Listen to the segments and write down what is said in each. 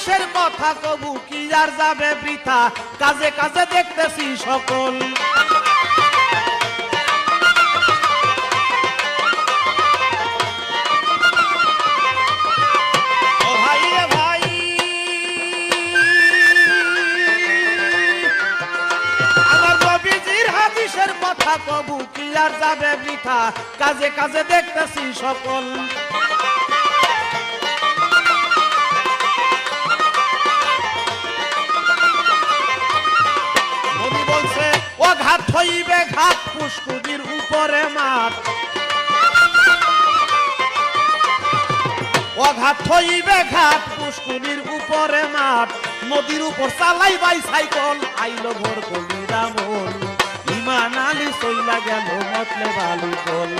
হাদিসের কথা কবু কি আর যাবে বৃথা, কাজে কাজে দেখতেছি সকল। ও ভাই রে ভাই, আমার নবীজির হাদিসের কথা কবু কি আর যাবে বৃথা, কাজে কাজে দেখতেছি সকল। ঘাট হইবে ঘাট পুষ্কুদির উপরে মাঠ, অঘাত হইবে ঘাট পুষ্কুনির উপরে মাঠ, নদীর উপর চালাই বাই সাইকেল, আইলো ভোর কলিরা মন, ইমান আলী চইলা গেল মতলে বালু কল।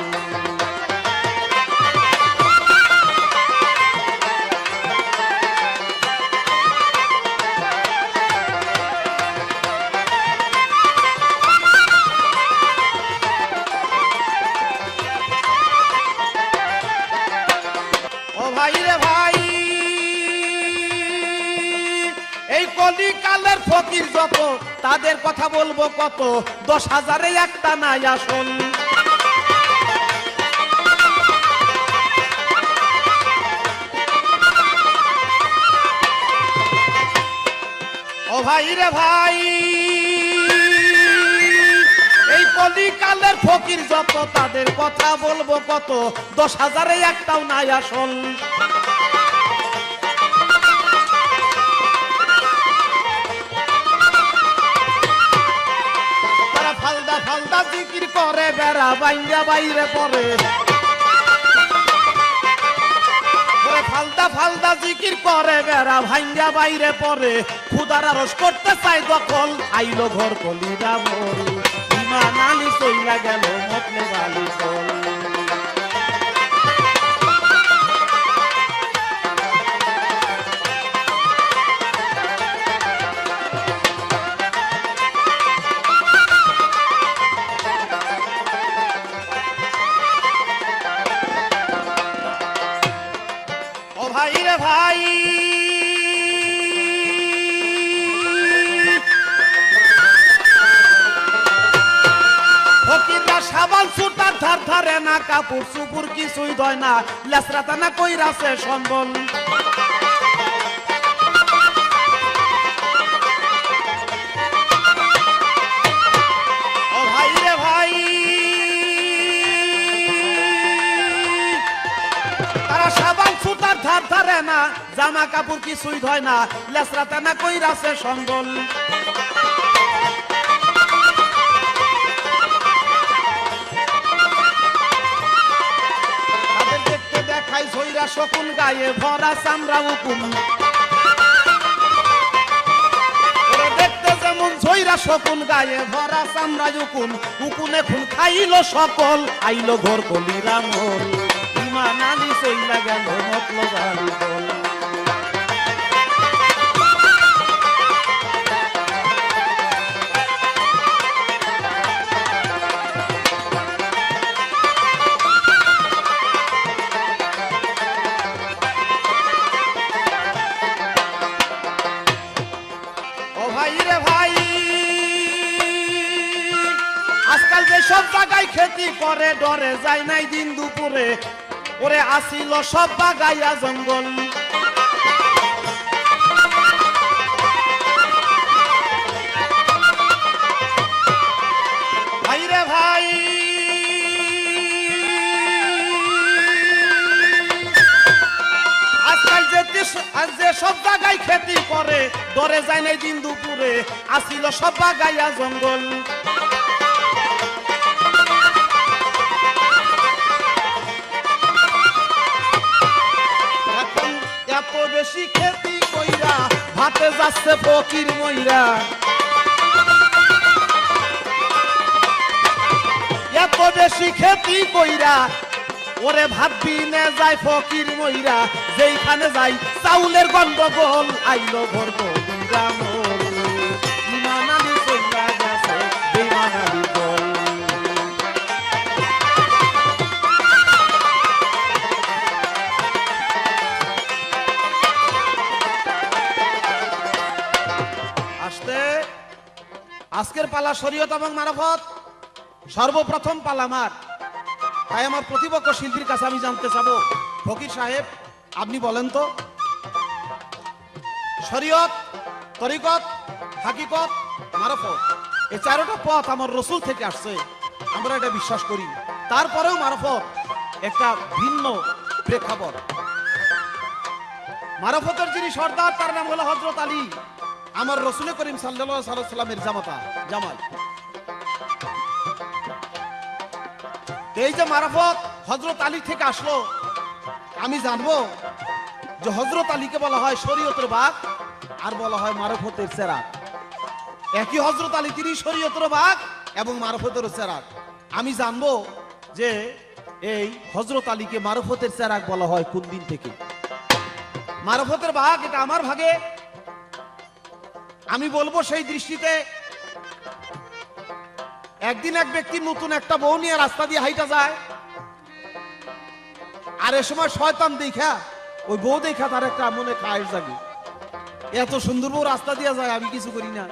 কলিকালের ফকির যত, তাদের কথা বলবো কত, 10,000-এ একটা নাই আসল। ও ভাই রে ভাই, এই কলিকালের ফকির যত, তাদের কথা বলবো কত, 10,000-এ একটাও নাই আসল। ফালদা ফালদা জিকির করে বেড়া বাইঙ্গা বাইরে পড়ে, ফালদা ফালদা জিকির করে বেড়া ভাঙ্গা বাইরে পড়ে, খুদার আরশ করতে চাই দখল, আইলো ঘর কলিরা মোর, ইমান আলী চইলা গেল মতলে বালু কল। ভাই রে ভাই, ফকিররা সাবান সুতার ধার ধারে না, কাপড় চুপুর কিছুই দয় না, লেসরাতা না কইরাছে সম্বল। ও ভাই রে ভাই, তারা সাবান সুতার ধার ধারে না, জামা কাপড় কিছুই ধয় না, লেসরাতে না কইরাছে সম্বল। তাদের দেখতে দেখাই ঝইরা শকুন, গায়ে ভরা চামড়া উকুন, দেখতে যেমন ঝইরা শকুন, গায়ে ভরা চামড়া উকুন, উকুনে খুন খাইলো সকল, আইলো ঘর কলিরা মোর, ইমান আলী চইলা গেল মতলে বালু কল। ও ভাই রে ভাই, আজকাল যে সব জায়গায় খেতি করে, ডরে যায় নাই দিন দুপুরে, ওরে আসিল সব বাগাইয়া জঙ্গল। ভাই রে ভাই, আজকাল যে সব জায়গায় খেতি করে, ডরে যায় নাই দিন দুপুরে, আসিল সব বাগাইয়া জঙ্গল। এত বেশি খেতি কইরা ভাতে যাচ্ছে ফকির মইরা, এত বেশি খেতি কইরা ওরে ভাত বিনে যায় ফকির মইরা, যেইখানে যাই চাউলের গন্ডগোল, আইলো ঘর কলিরা মোর, ইমান আলী চইলা গেছে বেঈমান আলী কল। আজকের পালা শরীয়ত এবং মারফত, সর্বপ্রথম পালা আমার। তাই আমার প্রতিপক্ষ শিল্পীর কাছে আমি জানতে চাবো, ফকির সাহেব আপনি বলেন তো, শরীয়ত, তরিকত, হাকিকত, মারফত, এই চারটা পথ আমার রসুল থেকে আসছে, আমরা এটা বিশ্বাস করি। তারপরেও মারফত একটা ভিন্ন প্রেক্ষাপট। মারফতের যিনি সর্দার তার নাম হলো হযরত আলী, আমার রসুল করিম সাল্লাল্লাহু আলাইহি সাল্লামের জামাই। এই যে মারফত হযরত আলী থেকে আসলো, আমি জানবো যে হযরত আলীকে বলা হয় শরীয়তের বাঘ আর বলা হয় মারফতের চেরাগ। একই হযরত আলী, তিনি শরীয়তের বাঘ এবং মারফতের চেরাগ। আমি জানবো যে এই হযরত আলীকে মারফতের চেরাগ বলা হয় কোন দিন থেকে। মারফতের ভাগ এটা আমার ভাগে, আমি বলবো সেই দৃষ্টিতে। একদিন এক ব্যক্তি নতুন একটা বউ নিয়ে রাস্তা দিয়ে হাইটা যায়, আর এ সময় শয়তান দেখা, ওই বউ দেখা তার একটা মনে খায়েশ জাগে, এত সুন্দর বউ রাস্তা দিয়ে যায়, আমি কিছু করি না,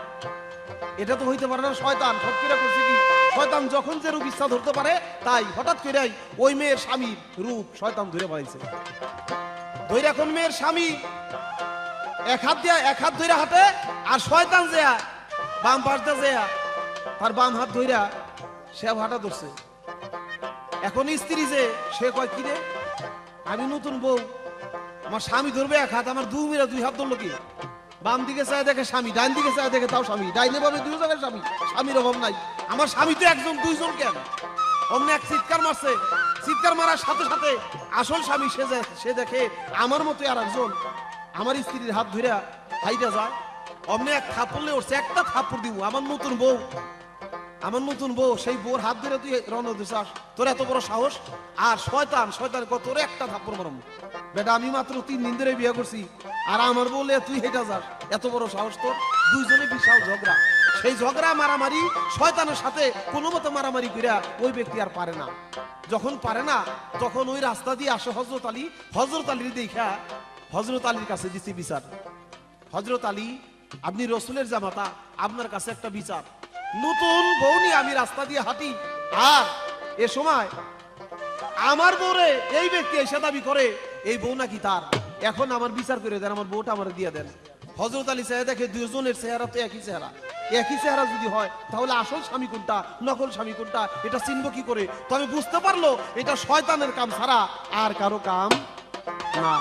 এটা তো হইতে পারে না। শয়তান হঠাৎ করে করছে কি, শয়তান যখন যে রূপ ইচ্ছা ধরতে পারে তাই হঠাৎ করে ওই মেয়ের স্বামীর রূপ শয়তান ধরে পাইছে। ধরে এখন মেয়ের স্বামী এক হাত ধরে হাতে, আর শয়তান যে বাম পাশটা যে তার বাম হাত ধইরা সে হাঁটা ধরছে। এখন স্ত্রী যে সে কয় কি রে, আমি নতুন বউ, আমার স্বামী ধরবে এক হাত, আমার দুই হাত ধরলো কি? বাম দিকে চায় দেখে স্বামী, ডাইন দিকে চায় দেখে তাও স্বামী, ডাইনে বামে দুই জায়গায় স্বামী, স্বামীর অভাব নাই। আমার স্বামী তো একজন, দুইজন কেন? অমনি এক চিৎকার মারছে, চিৎকার মারার সাথে সাথে আসল স্বামী সে দেখে আমার মতো আর একজন আমার স্ত্রীর হাত ধরে হাইটা যায়। অমনি এক থাপ্পড়লে উঠছে, একটা থাপ্পড় দিব, আমার নতুন বউ, সেই বউর হাত ধরে তুই রওনা দিছাস, তোর এত বড় সাহস? আর শয়তান তোর একটা থাপ্পড় মারম, বেটা আমি মাত্র 3 দিন ধরে বিয়ে করছি, আর আমার বলে তুই হেঁটে যাস, এত বড় সাহস তোর? দুইজনে বিশাল ঝগড়া। সেই ঝগড়া মারামারি শয়তানের সাথে কোনো মতো মারামারি কইরা ওই ব্যক্তি আর পারে না। যখন পারে না তখন ওই রাস্তা দিয়ে আসে হযরত আলী। হযরত আলীর দেখা হযরত আলীর কাছে দিছি বিচার, হযরত আলী আপনি রসুলের জামাতা, আপনার কাছে একটা বিচার। নতুন বউ নিয়ে আমি রাস্তা দিয়ে হাঁটি, আর এ সময় আমার বউরে এই ব্যক্তি এসে দাবি করে এই বউ নাকি তার। এখন আমার বিচার করে দেন, আমার বউটা আমার দিয়ে দেন। হযরত আলী চেহারা দেখে দুজনের চেহারা তো একই চেহারা যদি হয় তাহলে আসল স্বামী কোনটা, নকল স্বামী কোনটা, এটা চিনব কি করে? তবে বুঝতে পারলো এটা শয়তানের কাম ছাড়া আর কারো কাম না।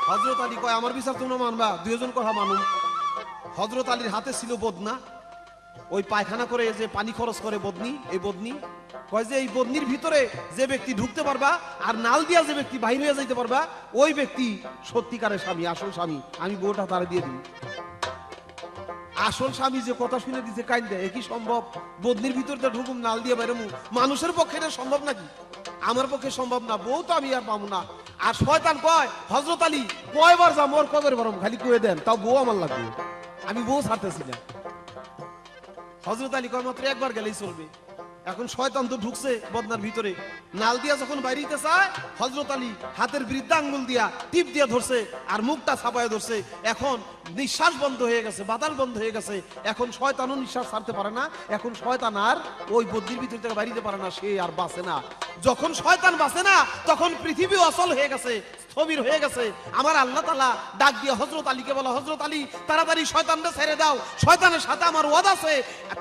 হযরত আলী কয় আমার বিচার তোমরা মানবা? দুইজন কথা মানুন। হযরত আলীর হাতে ছিল বদনা, ওই পায়খানা করে যে পানি খরচ করে বদনি, এই বদনি কয় যে এই বদনির ভিতরে যে ব্যক্তি ঢুকতে পারবা আর নাল দিয়া যে ব্যক্তি বাহির হয়ে যাইতে পারবা, ওই ব্যক্তি সত্যিকারের স্বামী, আসল স্বামী। আমি বউটা তার দিয়ে দিই। আসল স্বামী যে কথা শুনে দিছে কাইন্দে, কি সম্ভব? বদনির ভিতরে ঢুকুম, নাল দিয়ে বাইরে, মানুষের পক্ষে এটা সম্ভব নাকি? আমার পক্ষে সম্ভব না, বউ তো আমি আর পাবো না। আর শয়তান কয় হযরত আলী কয়বার যা মোর কবর বরম খালি কয়ে দেন, তাও বউ আমার লাগবে, আমি বউ ছাড়তেছি না। হযরত আলী কয় মাত্র একবার গেলেই চলবে। এখন শয়তান তো ঢুকছে বদনার ভিতরে, নাল দিয়া যখন বাইরে চায় হযরত আলী হাতের বৃদ্ধা আঙ্গুল দিয়া টিপ দিয়া ধরছে আর মুখটা ছাপায় ধরছে। এখন নিঃশ্বাস বন্ধ হয়ে গেছে, বাতাস বন্ধ হয়ে গেছে। এখন শয়তানও নিঃশ্বাস ছাড়তে পারে না। এখন শয়তান আর ওই বদ্দির ভিতর থেকে বাইরে পারে না, সে আর বাঁচে না। যখন শয়তান বাঁচে না তখন পৃথিবী অচল হয়ে গেছে, স্থবির হয়ে গেছে। আমার আল্লাহ তাআলা ডাক দিয়ে হযরত আলীকে বলা, হযরত আলী তাড়াতাড়ি শয়তানকে ছেড়ে দাও, শয়তানের সাথে আমার ওয়াদা আছে,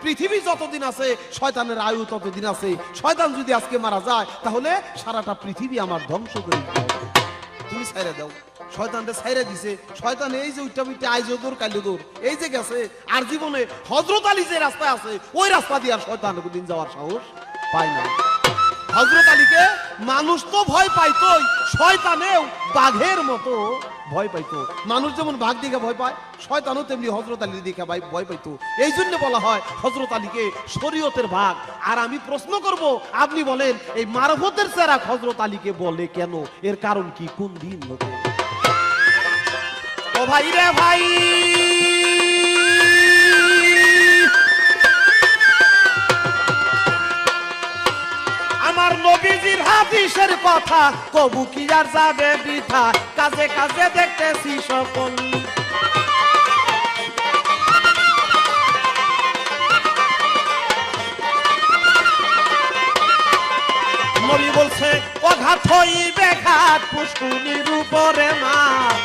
পৃথিবী যতদিন আছে শয়তানের আয়ু ততদিন আছে। শয়তান যদি আজকে মারা যায় তাহলে সারাটা পৃথিবী আমার ধ্বংস করে দিবে, তুমি ছেড়ে দাও। শয়তানকে ছেড়ে দিছে। শয়তান এই যে উঠটা বিটটা আইজ দূর কাইলো দূর, এই যে গেছে। আর জীবনে হযরত আলী যে রাস্তায় আছে ওই রাস্তা দিয়ে আর শয়তান কোনদিন যাওয়ার সাহস পায় না। হযরত আলীকে মানুষ তো ভয় পাইতোই, শয়তানেও বাঘের মতো ভয় পাইতো। মানুষ যেমন বাঘ দিকে ভয় পায়, শয়তানও তেমনি হযরত আলীর দিকে ভয় পাইতো। এই জন্য বলা হয় হযরত আলীকে শরীয়তের বাঘ। আর আমি প্রশ্ন করব, আপনি বলেন এই মারফতের চেরাগ হযরত আলীকে বলে কেন? এর কারণ কি? কোন দিন হতো? ও ভাই রে ভাই, আমার নবীজির হাদিসের কথা কবু কি আর যাবে বৃথা, কাজে কাজে দেখতেছি সকল। নবী বলছে অঘাত হইবে ঘাট পুষ্কুনির উপরে মাছ,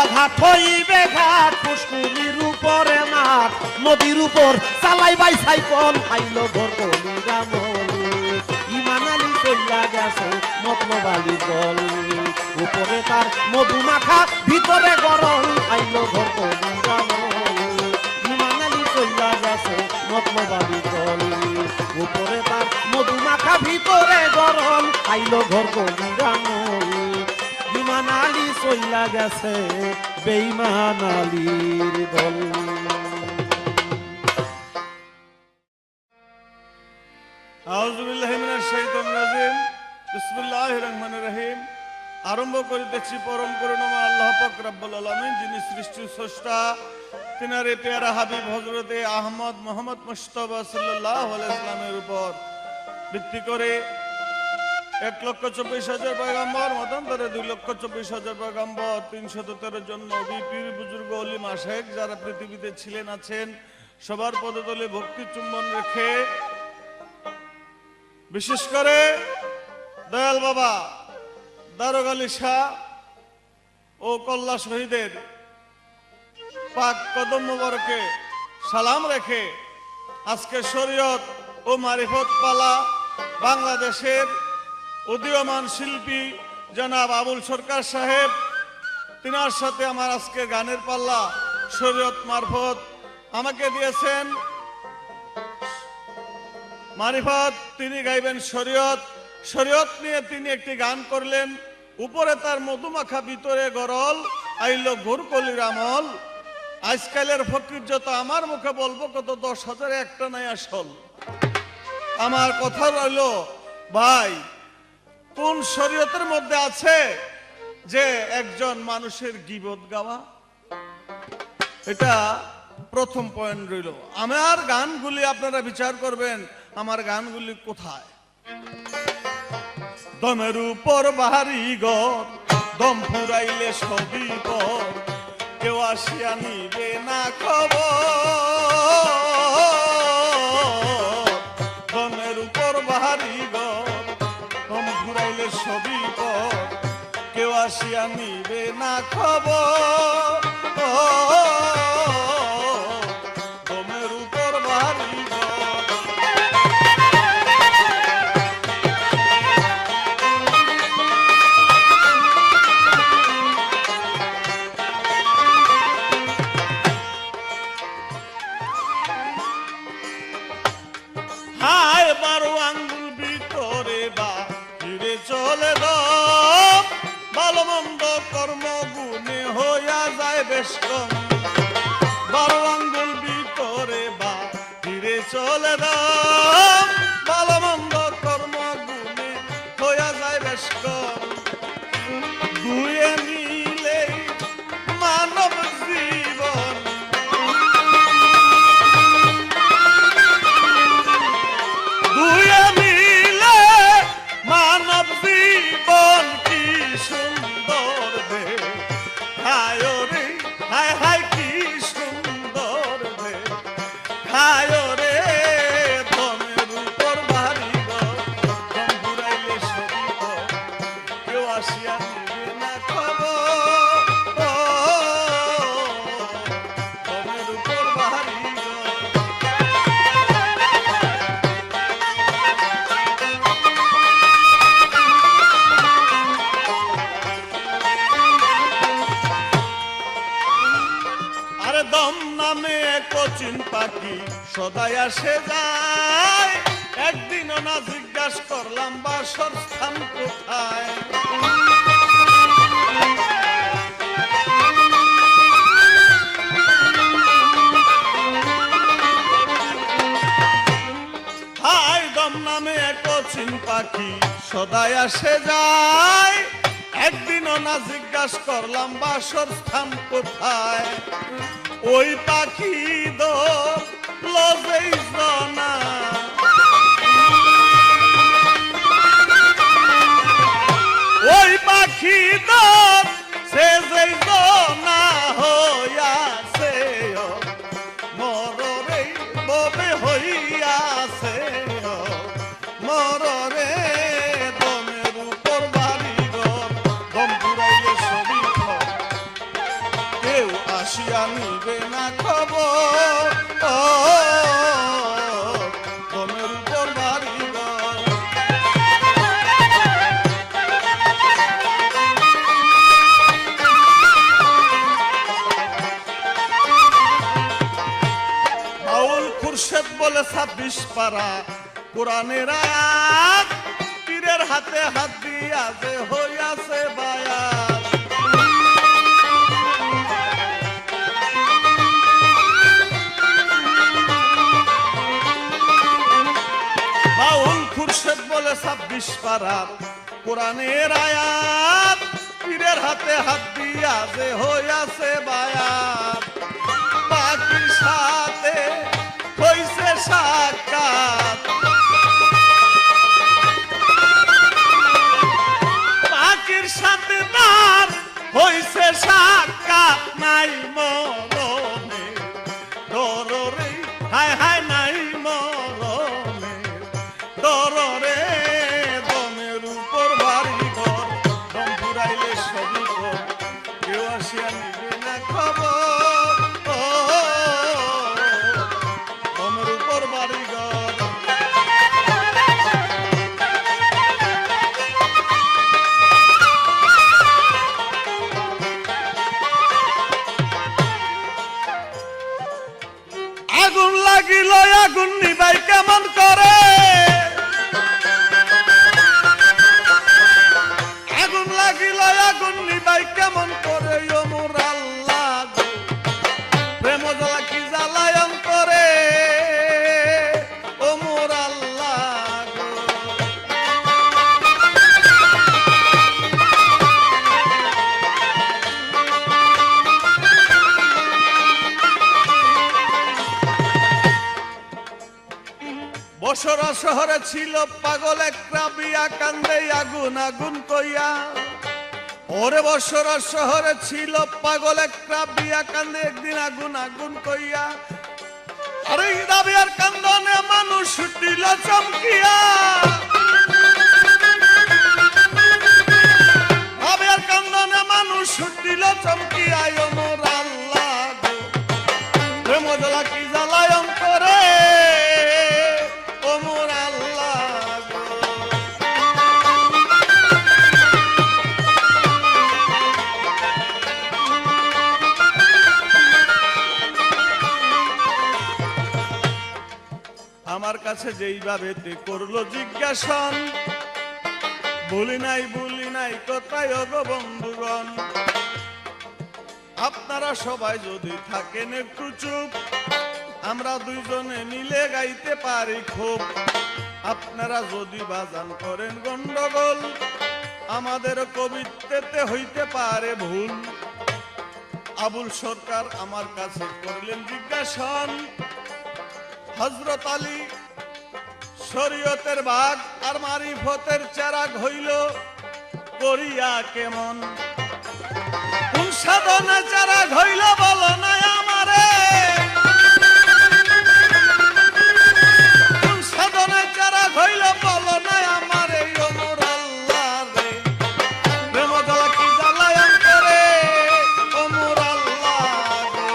অঘাত হইবে ঘাট পুষ্কুনির উপরে মাছ, নদীর উপর চালাইবাই সাইকেল আইল ঘর কলিরামল। ইমান আলী চইলা গেছে মতলব আলী দল, উপরে তার মধুমাখা ভিতরে গরল আইল ঘর কলিরামল। ইমান আলী চইলা গেছে মতলব আলী দল, উপরে তার মধুমাখা ভিতরে গরল আইল ঘর কলিরামল। ইমান আলী চইলা গেছে বেঈমান আলীর দল। আউযু বিল্লাহি মিনাশ শাইতানির রাজিম। বিসমিল্লাহির রহমানির রহিম। আরম্ভ করিতেছি পরম করুণাময় আল্লাহ পাক রব্বুল আলামিন, যিনি সৃষ্টির স্রষ্টা, তিনারে পেয়ারা হাবিব হযরতে আহমদ মুহাম্মদ মুস্তাফা সাল্লাল্লাহু আলাইহি ওয়াসাল্লামের উপর ভিত্তি করে 1,24,000 পয়গম্বর, মতান্তরে 2,24,000 পয়গম্বর, 313 জন নবী, পীর বুজুর্গ, ওলি মাশায়েখ যারা পৃথিবীতে ছিলেন আছেন, সবার পদতলে ভক্তি চুম্বন রেখে বিশেষ করে দয়াল বাবা দারোগ আলী শাহ ও কল্লা শহীদের পাক কদম মোবারকে সালাম রেখে আজকে শরীয়ত ও মারিফত পালা বাংলাদেশের উদীয়মান শিল্পী জনাব আবুল সরকার সাহেব, তিনার সাথে আমার আজকে গানের পাল্লা শরীয়ত মারফত আমাকে দিয়েছেন মারিফত, তিনি গাইবেন শরীয়ত। শরীয়ত নিয়ে তিনি একটি গান করলেন, উপরে তার মধুমাখা ভিতরে গরল আইল ঘোর কলির আমল। আজকালের ফকির যত আমার মুখে বলবো কত 10,000 একটা নাই আসল। আমার কথা রইল ভাই, কোন শরীয়তের মধ্যে আছে যে একজন মানুষের গীবত গাওয়া? এটা প্রথম পয়েন্ট রইল। আমার গানগুলি আপনারা বিচার করবেন, আমার গানগুলি কোথায়। দমের উপর বাহারি ঘর, দম ফুরাইলে সবই পর, কেউ আসিয়া নিবে না খবর। দমের উপর বাহারি ঘর, দম ফুরাইলে সবই পর, কেউ আসিয়া নিবে না খবর। দমের উপর বাহারি ঘর। হায় 12 আঙ্গুল ভিতরে বাহিরে চলে দম, ভালো মন্দ কর্ম গুণে হইয়া যায় বেশ কম। 12 আঙ্গুল ভিতরে বাহিরে চলে দম, ভালো মন্দ কর্ম গুণে হইয়া যায় বেশ কম। দুয়ে মিলে মানব জীবন, দুয়ে মিলে মানব জীবন কি সুন্দর দে। হায় রে হায় হায় কি সুন্দর দে। হায় রে দমের উপর বাহারি ঘর, দম ফুরাইলে সবই পর, কেউ আসিয়া নিবে না খবর। দমের উপর বাহারি ঘর। আরে দম নামে কচিন পাখি সদাই আসে যায়, একদিনও না জিজ্ঞাসা করলাম বাসর স্থান কোথায়। হায় দম নামে কচিন পাখি সদাই আসে যায়, একদিনও না জিজ্ঞাসা করলাম বাসর স্থান কোথায়। ওই পাখি দল লজেই জনা, ওই পাখি দল সে যেই জনা হইয়াছে মররে ববে হইয়া 26 পারা কোরআনের আয়াত, পীরের হাতে হাত দিয়া যে হইয়াছে বায়াত। বাউল খুরশেদ বলে 26 পারা কোরআনের আয়াত, পীরের হাতে হাত দিয়া যে হইয়াছে বায়াত। পাখির সাথে হইছে সাক্ষাৎ, পাখির সাথে তার হইছে সাক্ষাৎ, নাই মরণে ডরে, হায় হায় নাই মরণে ডরে। দমের উপর বাড়ি ঘর, দম ফুরাইলে সবই ঘর, কেউ আসিয়া নিবে না খবর। দমের উপর বাড়ি ঘর। আগুন লাগিল আগুন নিবাই কেমন করে, আগুন লাগিল আগুন নিবাই কেমন করে। ও মোর আল্লাহ গো, প্রেম জ্বালা কি জ্বালায়ন করে। ও মোর আল্লাহ গো, বসরা শহরে ছিল পাগল এক রাবিয়া, কান্দে আগুন আগুন কইয়া। ওরে বসরা শহরে ছিল পাগল এক রাবিয়া, কান্দে একদিন আগুন আগুন কইয়া। আরে রাবিয়ার কান্দনে মানুষ দিল চমকিয়া, রাবিয়ার কান্দনে মানুষ দিল চমকিয়া। ও মোর আল্লাহ গো, প্রেম জ্বালা কি জ্বালায়ন করে। আমার কাছে যেইভাবে তে করলো জিজ্ঞাসন, বলি নাই কোথায় গো বন্ধুগণ। আপনারা সবাই যদি থাকেন একটু চুপ, আমরা দুইজনে মিলে গাইতে পারি খুব। আপনারা যদি বাজান করেন গন্ডগোল, আমাদের কবিত্বেতে হইতে পারে ভুল। আবুল সরকার আমার কাছে করলেন জিজ্ঞাসন, হযরত আলী শরীয়তের বাগ আর মারিফতের চেরাগ হইল করিয়া কেমন। কোন সাধনা চেরাগ হইল বলো না আমারে, কোন সাধনা চেরাগ হইল বলো না আমারে। ও মোর আল্লাহ রে, প্রেম জ্বালা কি জ্বালায়ন করে। ও মোর আল্লাহ রে,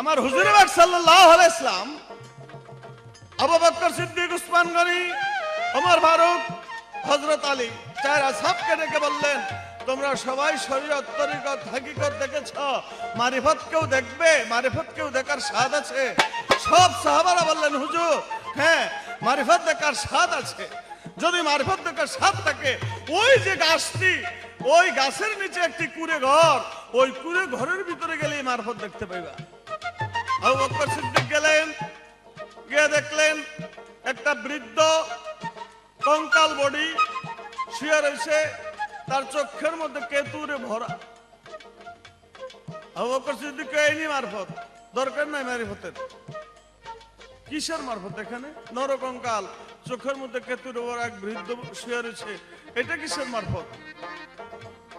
আমার হুজুর পাক সাল্লাল্লাহু আলাইহি সাল্লাম আবু বকর সিদ্দিক, উসমান গনি, ওমর ফারুক, হযরত আলী চার আসহাবকে ডেকে বললেন, তোমরা সবাই শরীয়ত তরিকত হাকিকত দেখেছ, মারিফত কেউ দেখবে? মারিফত কেউ দেখার স্বাদ আছে? সব সাহাবারা বললেন, হুজুর হ্যাঁ মারিফত দেখার স্বাদ আছে। যদি মারিফত দেখার স্বাদ থাকে, ওই যে গাছটি, ওই গাছের নিচে একটি কুঁড়ে ঘর, ওই কুঁড়ে ঘরের ভিতরে গেলেই মারিফত দেখতে পাইবা। আবু বকর সিদ্দিক গেলেন, গিয়ে দেখলেন একটা বৃদ্ধ কঙ্কাল বডি শুয়ে রয়েছে, তার চোখের মধ্যে কেতুরে ভরা। আবু বকর সিদ্দিক এইনি মারফত, দরকার নাই মারিফতের। কিসের মারফত এখানে? নরকঙ্কাল, চোখের মধ্যে কেতুরে ভরা এক বৃদ্ধ শুয়ে রয়েছে, এটা কিসের মারফত?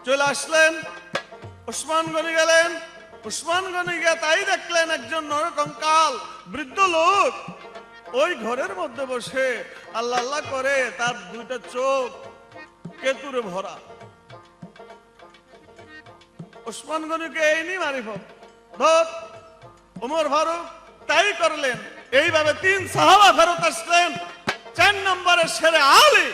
চলে আসলেন, উসমান গনি গেলেন, উসমান গনি গিয়ে তাই দেখলেন একজন নরকঙ্কাল বৃদ্ধ লোক ওই ঘরের মধ্যে বসে আল্লাহ আল্লাহ করে, তার দুইটা চোখ কেতুরে ভরা। উসমান গনিকে এইনি মারিফত, ধর ওমর ফারুক তাই করলেন। এইভাবে তিন সাহাবা ফেরত আসলেন। 4 নম্বরে শেরে আলী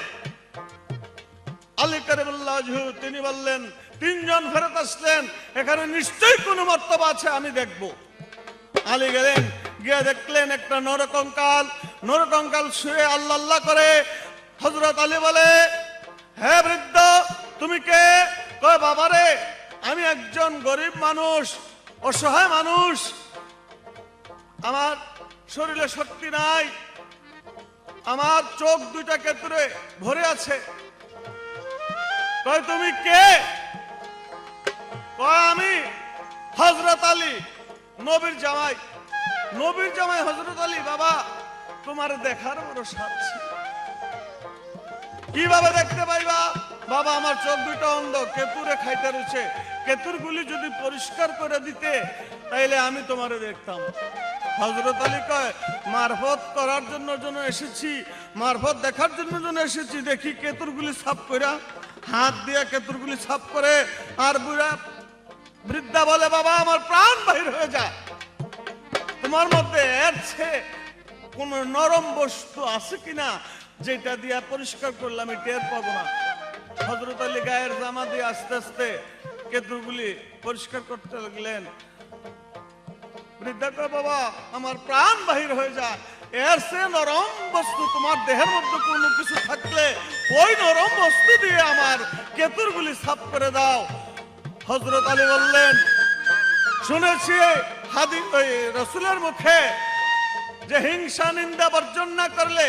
আলী কারিমুল্লাহ ওয়াজহু তিনি বললেন, তিনজন ফেরত আসলেন, এখানে নিশ্চয়ই কোনো মর্তবা আছে, আমি দেখব। আলী গেলেন, গিয়ে দেখলেন একটা নরকঙ্কাল শুয়ে আল্লাহ আল্লাহ করে। হযরত আলী বলে, হে বৃদ্ধ, তুমি কে? কয়, বাবারে, আমি একজন গরিব মানুষ, অসহায় মানুষ, আমার শরীরে শক্তি নাই, আমার চোখ দুইটা কেতুরে ভরে আছে। কয়, তুমি কে? কয়, আমি হযরত আলী, নবীর জামাই। নবীর জামাই হযরত আলী। বাবা, তোমার দেখার বড় সাধ ছিল, কিভাবে দেখতে পাইবা? বাবা, আমার চোখ দুইটা অন্ধ, কেতুরে খাইতে রয়েছে, কেতুর গুলি যদি পরিষ্কার করে দিতে তাইলে আমি তোমারে দেখতাম। হযরত আলী কয়, মারফত করার জন্য এসেছি, মারফত দেখার জন্য এসেছি, দেখি কেতুর গুলি সাফ কইরা, হাত দিয়ে কেতুর গুলি সাফ করে। আর বৃদ্ধা বলে, বাবা, আমার প্রাণ বাহির হয়ে যায়, তোমার মধ্যে এর চেয়ে কোন নরম বস্তু আছে কিনা যেটা দিয়া পরিষ্কার করলে আমি টের পাবো না। হযরত আলী গায়ের জামা দিয়ে আস্তে আস্তে কেতুগুলি পরিষ্কার করতে লাগলেন। বৃদ্ধা কয়, বাবা, আমার প্রাণ বাহির হয়ে যায়, এর চেয়ে নরম বস্তু তোমার দেহের মধ্যে কোনো কিছু থাকলে ওই নরম বস্তু দিয়ে আমার কেতুরগুলি সাফ করে দাও। হযরত আলী বললেন, শুনেছি হাদিস রাসূলের মুখে যে হিংসা নিন্দা বর্জন না করলে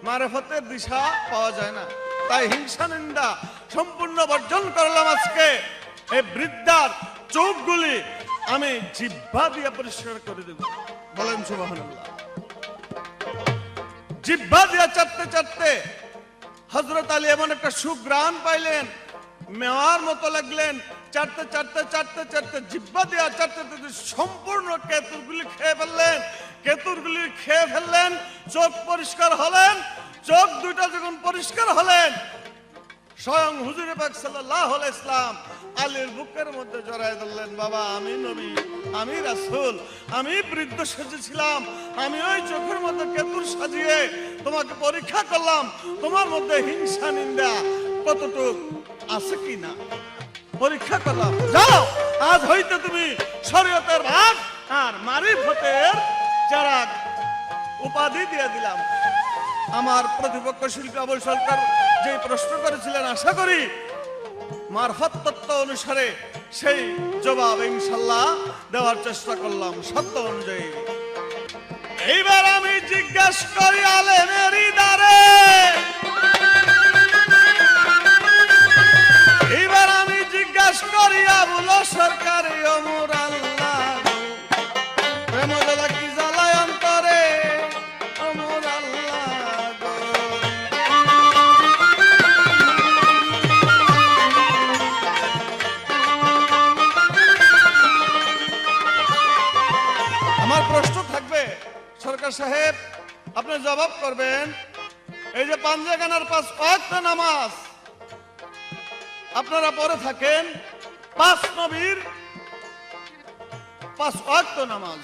মারফতের দিশা পাওয়া যায় না, তাই হিংসা নিন্দা সম্পূর্ণ বর্জন করলাম আজকে। এই বৃদ্ধার চোখগুলি আমি জিহ্বা দিয়ে পরিষ্কার করে দেব। বলেন সুবহানাল্লাহ। জিহ্বা দিয়ে চাটতে চাটতে হযরত আলী এমন একটা সুঘ্রাণ পাইলেন, মেওয়ার মতো লাগলেন। চাটতে চাটতে চাটতে চাটতে জিহ্বা দিয়ে চাটতে চাটতে সম্পূর্ণ কেতুরগুলি খেয়ে ফেললেন। কেতুরগুলি খেয়ে ফেললেন, চোখ পরিষ্কার হলেন। চোখ দুইটা যখন পরিষ্কার হলেন, স্বয়ং হুজুর পাক সাল্লাল্লাহু আলাইহি সাল্লাম আলীর বুকের মধ্যে জড়ায় ধরলেন। বাবা, আমি নবী, আমি রাসূল, আমি বৃদ্ধ সেজেছিলাম, আমি ওই চোখের মধ্যে কেতুর সাজিয়ে তোমাকে পরীক্ষা করলাম, তোমার মধ্যে হিংসা নিন্দা কতটুক আছে কিনা পরীক্ষা করলাম। যাও, আজ হইতে তুমি শরীয়তের ভাগ আর মারিফতের চারাক উপাধি দিয়ে দিলাম। আমার প্রতিপক্ষ শিল্পী আবুল সরকার যে প্রশ্ন করেছিলেন, আশা করি মারফত তত্ত্ব অনুসারে সেই জবাব ইনশাল্লাহ দেওয়ার চেষ্টা করলাম সত্য অনুযায়ী। এইবার আমি জিজ্ঞাসা করি আলেমের দ্বারে, এইবার আমি জিজ্ঞাসা করি আবুল সরকার, ওমর আল্লাহ প্রেম জ্বালা কি জ্বালায় অন্তরে, ওমর আল্লাহ গো। আমার প্রশ্ন থাকবে, সরকার সাহেব আপনি জবাব করবেন। এই যে পাঞ্জাগানার 5 ওয়াক্ত নামাজ আপনারা পড়ে থাকেন, 5 নবীর 5 ওয়াক্ত নামাজ,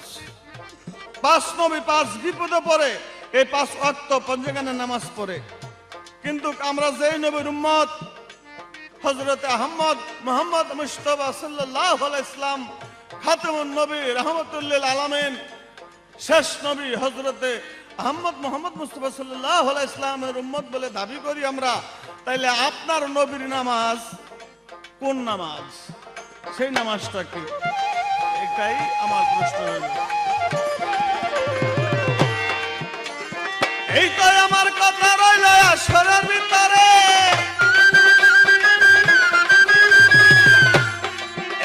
5 নবী 5 বিপদে পড়ে এই 5 ওয়াক্ত পাঞ্জাগানার নামাজ পড়ে। কিন্তু আমরা যেই নবীর উম্মত, হযরত আহমদ মুহাম্মদ মুস্তাফা সাল্লাল্লাহু আলাইহি সাল্লাম খাতামুন নবী রাহমাতুল লিল আলামিন, শেষ নবী হযরতে আহমদ মুহাম্মদ মুস্তাফা সাল্লাল্লাহু আলাইহি সাল্লামের উম্মত বলে দাবি করি আমরা, তাইলে আপনার নবীর নামাজ কোন নামাজ? সেই নামাজটা কি? এটাই আমার প্রশ্ন হল। এই তো আমার কথা রইল আসরের ভিতরে,